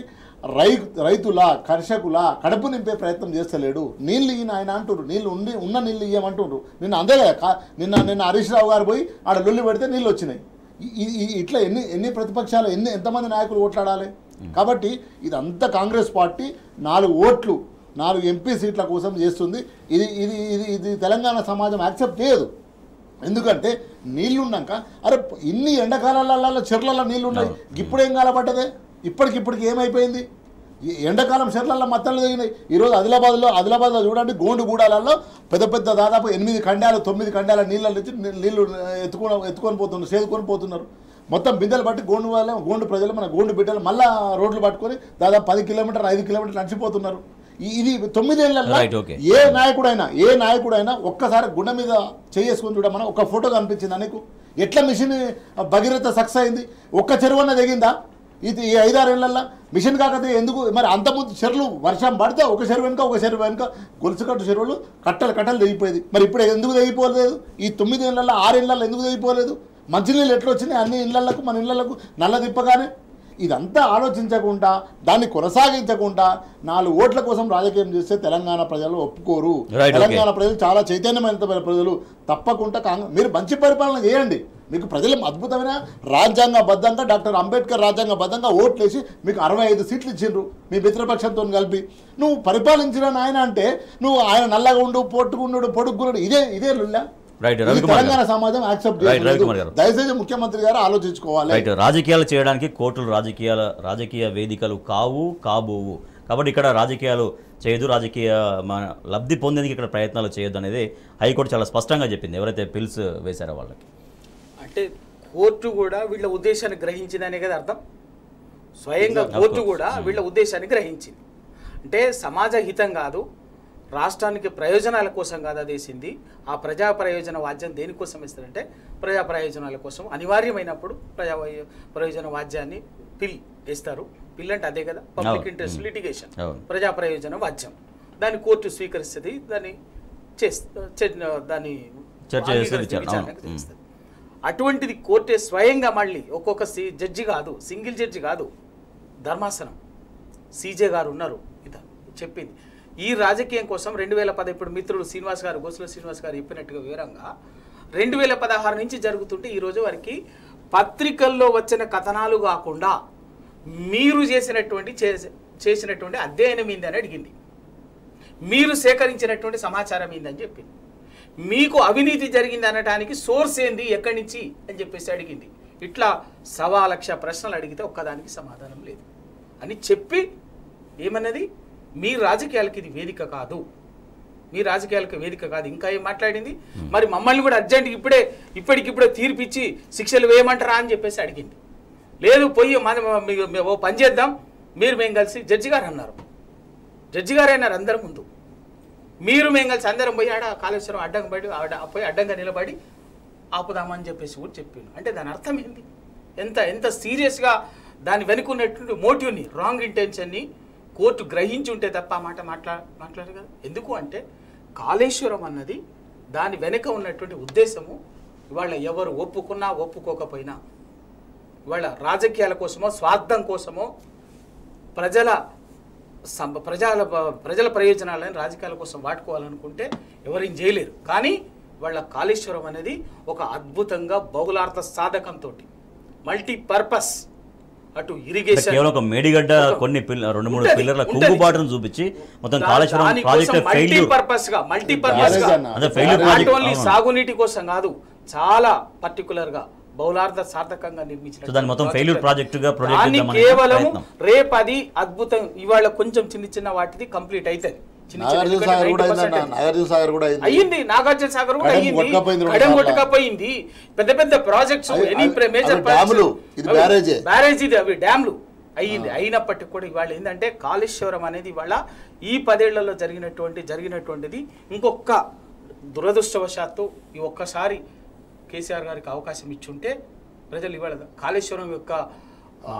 రైతుల కర్షకుల కడుపు నింపే ప్రయత్నం చేస్తలేడు. నీళ్ళు ఈయన ఆయన అంటున్నారు, నీళ్ళు ఉన్న నీళ్ళు ఇయ్యమంటున్నారు. నిన్న అందే కదా, నిన్న హరీష్ రావు గారు పోయి ఆడ లొల్లి పెడితే నీళ్ళు వచ్చినాయి. ఇట్లా ఎన్ని ప్రతిపక్షాలు ఎంతమంది నాయకులు ఓట్లాడాలి. కాబట్టి ఇదంతా కాంగ్రెస్ పార్టీ 4 ఎంపీ సీట్ల కోసం చేస్తుంది. ఇది తెలంగాణ సమాజం యాక్సెప్ట్ చేయదు. ఎందుకంటే నీళ్లున్నాక అరే ఇన్ని ఎండాకాలాలలో చెర్లలో నీళ్ళు ఉన్నాయి, ఇప్పుడేం కాలపడ్డదే, ఇప్పటికిప్పటికి ఏమైపోయింది, ఎండాకాలం చెర్లలో మత్తలు తెగినాయి. ఈరోజు ఆదిలాబాద్లో చూడండి, గోండుగూడాలలో పెద్ద దాదాపు 8 ఖండాలు 9 ఖండాల నీళ్ళ నుంచి నీళ్లు ఎత్తుకొని పోతున్నారు, సేదుకొని పోతున్నారు. మొత్తం బిందెలు బట్టి గోండు ప్రజలు మన గోండు బిడ్డలు మళ్ళా రోడ్లు పట్టుకొని దాదాపు 10 కిలోమీటర్ 5 కిలోమీటర్లు నడిచిపోతున్నారు. ఇది 9 ఏళ్ళల్లో ఏ నాయకుడైనా ఒక్కసారి గుండె మీద చేసుకుని చూడమన్నా ఒక ఫోటో కనిపించిందా నీకు? ఎట్లా మిషన్ భగీరథ సక్సెస్ అయింది? ఒక్క చెరువన్న తెగిందా ఇది ఈ 5-6 ఏళ్ళల్లో? మిషన్ కాకపోతే ఎందుకు మరి అంతకుముందు చెరువులు వర్షం పడితే ఒక చెరువు వెనుక గొలుసుకట్టు చెరువులు కట్టలు తెగిపోయేది. మరి ఇప్పుడు ఎందుకు తెగిపోలేదు? ఈ 9 ఏళ్ళల్లో 6 ఏళ్ళల్లో ఎందుకు తెగిపోలేదు? మంచినీళ్ళు ఎట్లా వచ్చినాయి అన్ని ఇళ్లకు, మన ఇళ్లకు నల్ల తిప్పగానే? ఇదంతా ఆలోచించకుండా దాన్ని కొనసాగించకుండా 4 ఓట్ల కోసం రాజకీయం చేస్తే తెలంగాణ ప్రజలు ఒప్పుకోరు. తెలంగాణ ప్రజలు చాలా చైతన్యమైన ప్రజలు. తప్పకుండా మీరు మంచి పరిపాలన చేయండి. మీకు ప్రజలు అద్భుతమైన రాజ్యాంగబద్ధంగా డాక్టర్ అంబేద్కర్ రాజ్యాంగబద్ధంగా ఓట్లేసి మీకు 65 సీట్లు ఇచ్చిండ్రు మీ మిత్రపక్షంతో కలిపి. నువ్వు పరిపాలించిన ఆయన అంటే నువ్వు ఆయన నల్లగా ఉండు, పొట్టుకున్నాడు, పొడుగున్నాడు, ఇదే లుల్లా? తెలంగాణ సమాజం యాక్సెప్ట్ చేయలేదు. దయచేసి ముఖ్యమంత్రి గారు ఆలోచించుకోవాలి. రాజకీయాలు చేయడానికి కోర్టులు రాజకీయ వేదికలు కాబోవు. కాబట్టి ఇక్కడ రాజకీయాలు చేయదు, రాజకీయ లబ్ధి పొందేందుకు ఇక్కడ ప్రయత్నాలు చేయొద్దు అనేది హైకోర్టు చాలా స్పష్టంగా చెప్పింది ఎవరైతే పిల్స్ వేశారో వాళ్ళకి. అంటే కోర్టు కూడా వీళ్ళ ఉద్దేశాన్ని గ్రహించిందనే కదా అర్థం. స్వయంగా కోర్టు కూడా వీళ్ళ ఉద్దేశాన్ని గ్రహించింది. అంటే సమాజ హితం కాదు, రాష్ట్రానికి ప్రయోజనాల కోసం కాదు అదేసింది. ఆ ప్రజా ప్రయోజన వాద్యం దేనికోసం ఇస్తారంటే ప్రజా ప్రయోజనాల కోసం. అనివార్యమైనప్పుడు ప్రజా ప్రయోజన వాద్యాన్ని పిల్ వేస్తారు. పిల్ అంటే అదే కదా, పబ్లిక్ ఇంట్రెస్ట్ లిటిగేషన్, ప్రజా ప్రయోజన వాద్యం. దాన్ని కోర్టు స్వీకరిస్తుంది, దాన్ని చేస్తుంది. అటువంటిది కోర్టే స్వయంగా మళ్ళీ ఒక్కొక్క జడ్జి కాదు, సింగిల్ జడ్జి కాదు, ధర్మాసనం సీజే గారు ఉన్నారు, ఇది చెప్పింది. ఈ రాజకీయం కోసం 2010 ఇప్పుడు మిత్రుడు శ్రీనివాస్ గారు, గోసుల శ్రీనివాస్ గారు చెప్పినట్టుగా వివరంగా 2016 నుంచి జరుగుతుంటే ఈరోజు వారికి పత్రికల్లో వచ్చిన కథనాలు కాకుండా మీరు చేసినటువంటి అధ్యయనం ఏందని అడిగింది, మీరు సేకరించినటువంటి సమాచారం ఏందని చెప్పింది. మీకు అవినీతి జరిగింది అనడానికి సోర్స్ ఏంది, ఎక్కడి నుంచి అని చెప్పేసి అడిగింది. ఇట్లా 1,00,000 ప్రశ్నలు అడిగితే ఒక్కదానికి సమాధానం లేదు అని చెప్పి ఏమన్నది, మీ రాజకీయాలకి ఇది వేదిక కాదు, మీ రాజకీయాలకు వేదిక కాదు. ఇంకా ఏం మాట్లాడింది, మరి మమ్మల్ని కూడా అర్జెంట్గా ఇప్పటికిప్పుడే తీర్పిచ్చి శిక్షలు వేయమంటారా అని చెప్పేసి అడిగింది. లేదు పోయి ఓ పని చేద్దాం, మేము కలిసి జడ్జి గారు అన్నారు, జడ్జి గారు అన్నారు అందరి ముందు, మేము కలిసి అందరం పోయి ఆడ కాళేశ్వరం అడ్డంగా నిలబడి ఆపుదామని చెప్పేసి కూడా చెప్పిండు. అంటే దాని అర్థం ఏంటి, ఎంత సీరియస్గా దాని వెనుకున్నటువంటి మోటివ్ని, రాంగ్ ఇంటెన్షన్ని కోర్టు గ్రహించి ఉంటే తప్ప ఆ మాట మాట్లాడరు కదా. ఎందుకు అంటే కాళేశ్వరం అన్నది దాని వెనుక ఉన్నటువంటి ఉద్దేశము ఇవాళ ఎవరు ఒప్పుకున్నా ఒప్పుకోకపోయినా, ఇవాళ రాజకీయాల కోసమో స్వార్థం కోసమో ప్రజల ప్రయోజనాలను రాజకీయాల కోసం వాడుకోవాలనుకుంటే ఎవరేం చేయలేరు. కానీ వాళ్ళ కాళేశ్వరం అనేది ఒక అద్భుతంగా బహుళార్థ సాధకంతో మల్టీపర్పస్, అటు ఇరిగేషన్ కేవలం ఒక మేడిగడ్డ కొన్ని 2-3 పిల్లర్ల కుంగుబాటును చూపించి మొత్తం కాళేశ్వరం ప్రాజెక్ట్ మల్టీపర్పస్ గా ఓన్లీ సాగునీటి కోసం కాదు, చాలా పర్టికులర్ గా బహుళార్థ సార్థకంగా నిర్మించిన కేవలం రేపది అద్భుతం. ఇవాళ కొంచెం చిన్న వాటిది కంప్లీట్ అవుతుంది. అయ్యింది, నాగార్జున సాగర్ కూడా అయ్యింది, కడెం కొట్టుకపోయింది, పెద్ద ప్రాజెక్ట్స్, మేజర్ బ్యారేజ్ ఇది, అవి డ్యామ్లు అయ్యింది. అయినప్పటికీ కూడా ఇవాళ ఏంటంటే కాళేశ్వరం అనేది ఇవాళ ఈ 10 ఏళ్లలో జరిగినటువంటిది ఇంకొక దురదృష్టవశాత్తు ఈ ఒక్కసారి కేసీఆర్ గారికి అవకాశం ఇచ్చుంటే ప్రజలు ఇవాళ కాళేశ్వరం యొక్క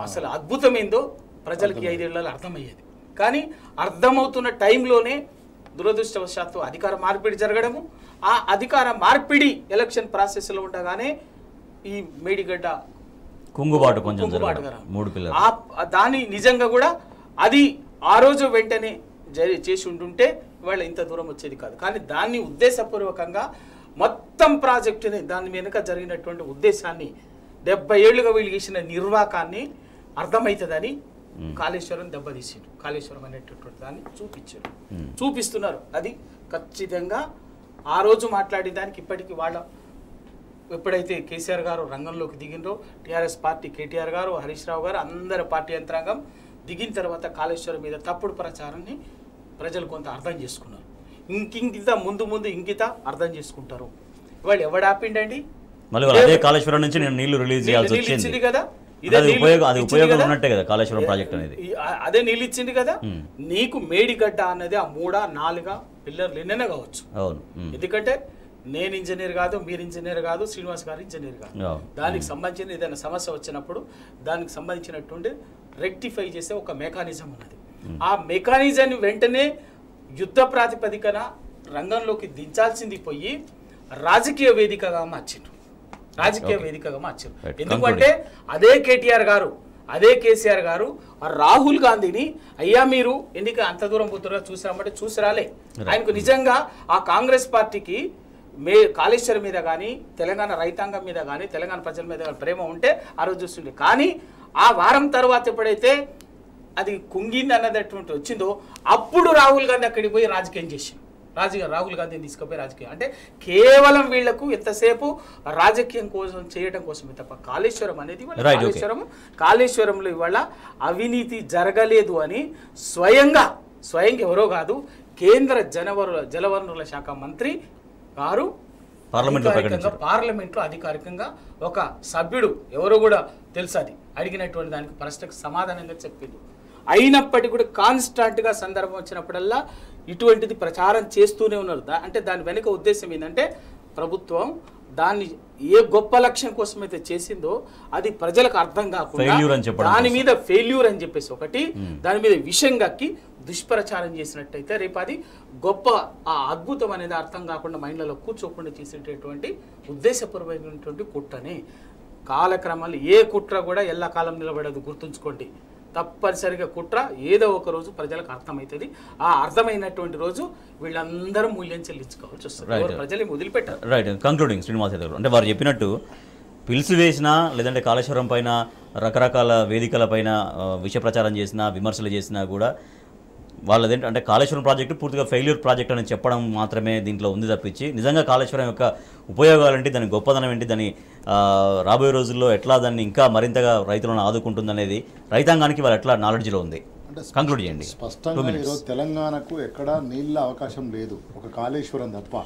అసలు అద్భుతం ఏందో ప్రజలకి 5 ఏళ్లలో అర్థమయ్యేది. కానీ అర్థమవుతున్న టైంలోనే దురదృష్టవశాత్తు అధికార మార్పిడి జరగడము, ఆ అధికార మార్పిడి ఎలక్షన్ ప్రాసెస్లో ఉండగానే ఈ మేడిగడ్డ కుంగుబాటు దాని నిజంగా కూడా అది ఆ రోజు వెంటనే చేసి ఉంటుంటే ఇవాళ ఇంత దూరం వచ్చేది కాదు. కానీ దాన్ని ఉద్దేశపూర్వకంగా మొత్తం ప్రాజెక్టుని, దాని వెనుక జరిగినటువంటి ఉద్దేశాన్ని, 70 ఏళ్లుగా వీళ్ళు చేసిన నిర్వాకాన్ని అర్థమవుతుందని కాళేశ్వరం దెబ్బతీసిండు. కాళేశ్వరం అనేటటువంటి దాన్ని చూపిస్తున్నారు. అది ఖచ్చితంగా ఆ రోజు మాట్లాడే దానికి ఇప్పటికీ వాళ్ళ ఎప్పుడైతే కేసీఆర్ గారు రంగంలోకి దిగిండ్రో, టీఆర్ఎస్ పార్టీ కేటీఆర్ గారు, హరీష్ రావు గారు, అందరి పార్టీ యంత్రాంగం దిగిన తర్వాత కాళేశ్వరం మీద తప్పుడు ప్రచారాన్ని ప్రజలు కొంత అర్థం చేసుకున్నారు. ఇంకింత ముందు ఇంకిత అర్థం చేసుకుంటారు. ఇవాళ ఎవడు ఆపిండండి, కాళేశ్వరం నుంచి నీళ్లు రిలీజ్ ఇచ్చింది కదా, అదే నీళ్ళు ఇచ్చింది కదా. నీకు మేడిగడ్డ అనేది ఆ 3-4 పిల్లర్లు ఎన్నైనా కావచ్చు. ఎందుకంటే నేను ఇంజనీర్ కాదు, మీరు ఇంజనీర్ కాదు, శ్రీనివాస్ గారు ఇంజనీర్ కాదు. దానికి సంబంధించిన ఏదైనా సమస్య వచ్చినప్పుడు దానికి సంబంధించినటువంటి రెక్టిఫై చేసే ఒక మెకానిజం ఉన్నది. ఆ మెకానిజాన్ని వెంటనే యుద్ధ ప్రాతిపదికన రంగంలోకి దించాల్సింది పోయి రాజకీయ వేదికగా మార్చిండ్రు. ఎందుకంటే అదే కేటీఆర్ గారు, అదే కేసీఆర్ గారు రాహుల్ గాంధీని, అయ్యా మీరు ఎందుకు అంత దూరం పోతున్నా చూసిరామంటే చూసిరాలే. ఆయనకు నిజంగా ఆ కాంగ్రెస్ పార్టీకి కాళేశ్వరం మీద కానీ, తెలంగాణ రైతాంగం మీద కానీ, తెలంగాణ ప్రజల మీద ప్రేమ ఉంటే ఆ రోజు చూస్తుండే. కానీ ఆ వారం తర్వాత ఎప్పుడైతే అది కుంగింది అన్నటువంటి వచ్చిందో అప్పుడు రాహుల్ గాంధీ అక్కడికి పోయి రాజకీయం చేసింది. రాహుల్ గాంధీని తీసుకుపోయి రాజకీయం అంటే కేవలం వీళ్లకు ఎంతసేపు రాజకీయం కోసం చేయడం కోసమే తప్ప కాళేశ్వరం అనేది కాళేశ్వరంలో ఇవాళ అవినీతి జరగలేదు అని స్వయంగా ఎవరో కాదు, కేంద్ర జలవనరుల శాఖ మంత్రి గారు పార్లమెంట్లో అధికారికంగా ఒక సభ్యుడు ఎవరో కూడా తెలుసు అది అడిగినటువంటి దానికి ప్రశ్నకు సమాధానంగా చెప్పింది. అయినప్పటికీ కూడా కాన్స్టాంట్గా సందర్భం వచ్చినప్పుడల్లా ఇటువంటిది ప్రచారం చేస్తూనే ఉన్నారు. అంటే దాని వెనుక ఉద్దేశం ఏంటంటే ప్రభుత్వం దాన్ని ఏ గొప్ప లక్ష్యం కోసం అయితే చేసిందో అది ప్రజలకు అర్థం కాకుండా దాని మీద ఫెయిల్యూర్ అని చెప్పేసి ఒకటి, దాని మీద విషయం కక్కి దుష్ప్రచారం చేసినట్టయితే రేపు అది గొప్ప ఆ అద్భుతం అనేది అర్థం కాకుండా మైండ్లలో కూర్చోకుండా చేసేటటువంటి ఉద్దేశపూర్వకమైనటువంటి కుట్రని. కాలక్రమాలు ఏ కుట్ర కూడా ఎల్లకాలం నిలబడదు, గుర్తుంచుకోండి. తప్పనిసరిగా కుట్ర ఏదో ఒక రోజు ప్రజలకు అర్థమవుతుంది. ఆ అర్థమైనటువంటి రోజు వీళ్ళందరూ మూల్యం చెల్లించుకోవాల్సి వస్తుంది. ప్రజలు వదిలిపెట్టారు. రైట్, కంక్లూడింగ్ శ్రీనివాస్ యాదవ్ గారు, అంటే వారు చెప్పినట్టు పిలిచి వేసినా లేదంటే కాళేశ్వరం పైన రకరకాల వేదికల పైన విష ప్రచారం చేసినా, విమర్శలు చేసినా కూడా వాళ్ళదేంటి అంటే కాళేశ్వరం ప్రాజెక్టు పూర్తిగా ఫెయిల్యూర్ ప్రాజెక్ట్ అని చెప్పడం మాత్రమే దీంట్లో ఉంది తప్పించి నిజంగా కాళేశ్వరం యొక్క ఉపయోగాలు ఏంటి, దాని గొప్పదనం ఏంటి, దాని రాబోయే రోజుల్లో ఎట్లా దాన్ని ఇంకా మరింతగా రైతులను ఆదుకుంటుందనేది రైతాంగానికి వాళ్ళు ఎట్లా నాలెడ్జ్లో ఉంది. కంక్లూడ్ చేయండి. స్పష్టంగా ఈరోజు తెలంగాణకు ఎక్కడ నీళ్ళ అవకాశం లేదు, ఒక కాళేశ్వరం తప్ప.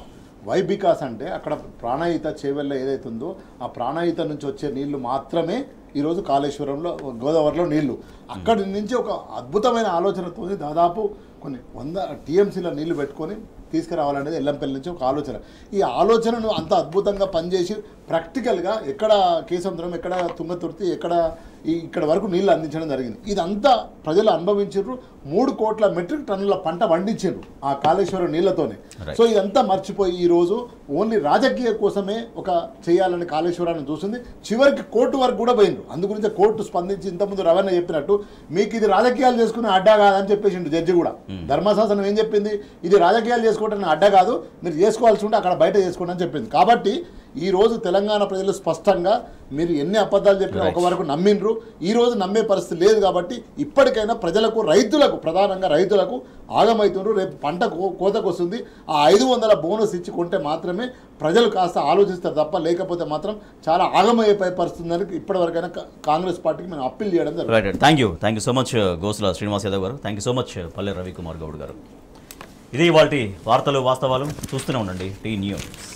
వై బికాస్ అంటే అక్కడ ప్రాణహిత చేవెళ్ళ ఏదైతే ఉందో ఆ ప్రాణహిత నుంచి వచ్చే నీళ్లు మాత్రమే ఈరోజు కాళేశ్వరంలో గోదావరిలో నీళ్లు. అక్కడి నుంచి ఒక అద్భుతమైన ఆలోచనతో దాదాపు కొన్ని 100 TMCల నీళ్లు పెట్టుకొని తీసుకురావాలనేది ఎల్లంపల్లి నుంచి ఒక ఆలోచన. ఈ ఆలోచనను అంత అద్భుతంగా పనిచేసి ప్రాక్టికల్గా ఎక్కడ కేసముద్రం, ఎక్కడ తుంగతుర్తి, ఇక్కడ వరకు నీళ్లు అందించడం జరిగింది. ఇదంతా ప్రజలు అనుభవించారు. 3 కోట్ల మెట్రిక్ టన్నుల పంట పండించారు ఆ కాళేశ్వరం నీళ్లతోనే. సో ఇదంతా మర్చిపోయి ఈరోజు ఓన్లీ రాజకీయ కోసమే ఒక చేయాలని కాళేశ్వరాన్ని చూసింది. చివరికి కోర్టు వరకు కూడా పోయింది. అందుగురించి కోర్టు స్పందించి ఇంతకుముందు రవణ చెప్పినట్టు మీకు ఇది రాజకీయాలు చేసుకునే అడ్డా కాదని చెప్పేసిండు జడ్జి కూడా. ధర్మశాసనం ఏం చెప్పింది, ఇది రాజకీయాలు చేసుకోవడానికి అడ్డా కాదు, మీరు చేసుకోవాల్సి ఉంటే అక్కడ బయట చేసుకోండి అని చెప్పింది. కాబట్టి ఈరోజు తెలంగాణ ప్రజలు స్పష్టంగా మీరు ఎన్ని అబద్ధాలు చెప్పినా ఒక వరకు నమ్మిండ్రు, ఈరోజు నమ్మే పరిస్థితి లేదు. కాబట్టి ఇప్పటికైనా ప్రజలకు, రైతులకు, ప్రధానంగా రైతులకు ఆగమవుతున్నారు. రేపు పంట కోతకు వస్తుంది, ఆ 500 బోనస్ ఇచ్చి కొంటే మాత్రమే ప్రజలు కాస్త ఆలోచిస్తారు తప్ప, లేకపోతే మాత్రం చాలా ఆగమయ్యే పరిస్థితి. ఇప్పటివరకైనా కాంగ్రెస్ పార్టీకి మేము అప్పీల్ చేయడం జరుగుతుంది. Thank you so much Gosula Srinivas Yadav గారు. థ్యాంక్ యూ సో మచ్ పల్లె రవికుమార్ గౌడ్ గారు. ఇది ఇవాల్టి వార్తలు వాస్తవాలు. చూస్తూనే ఉండండి టీ న్యూస్.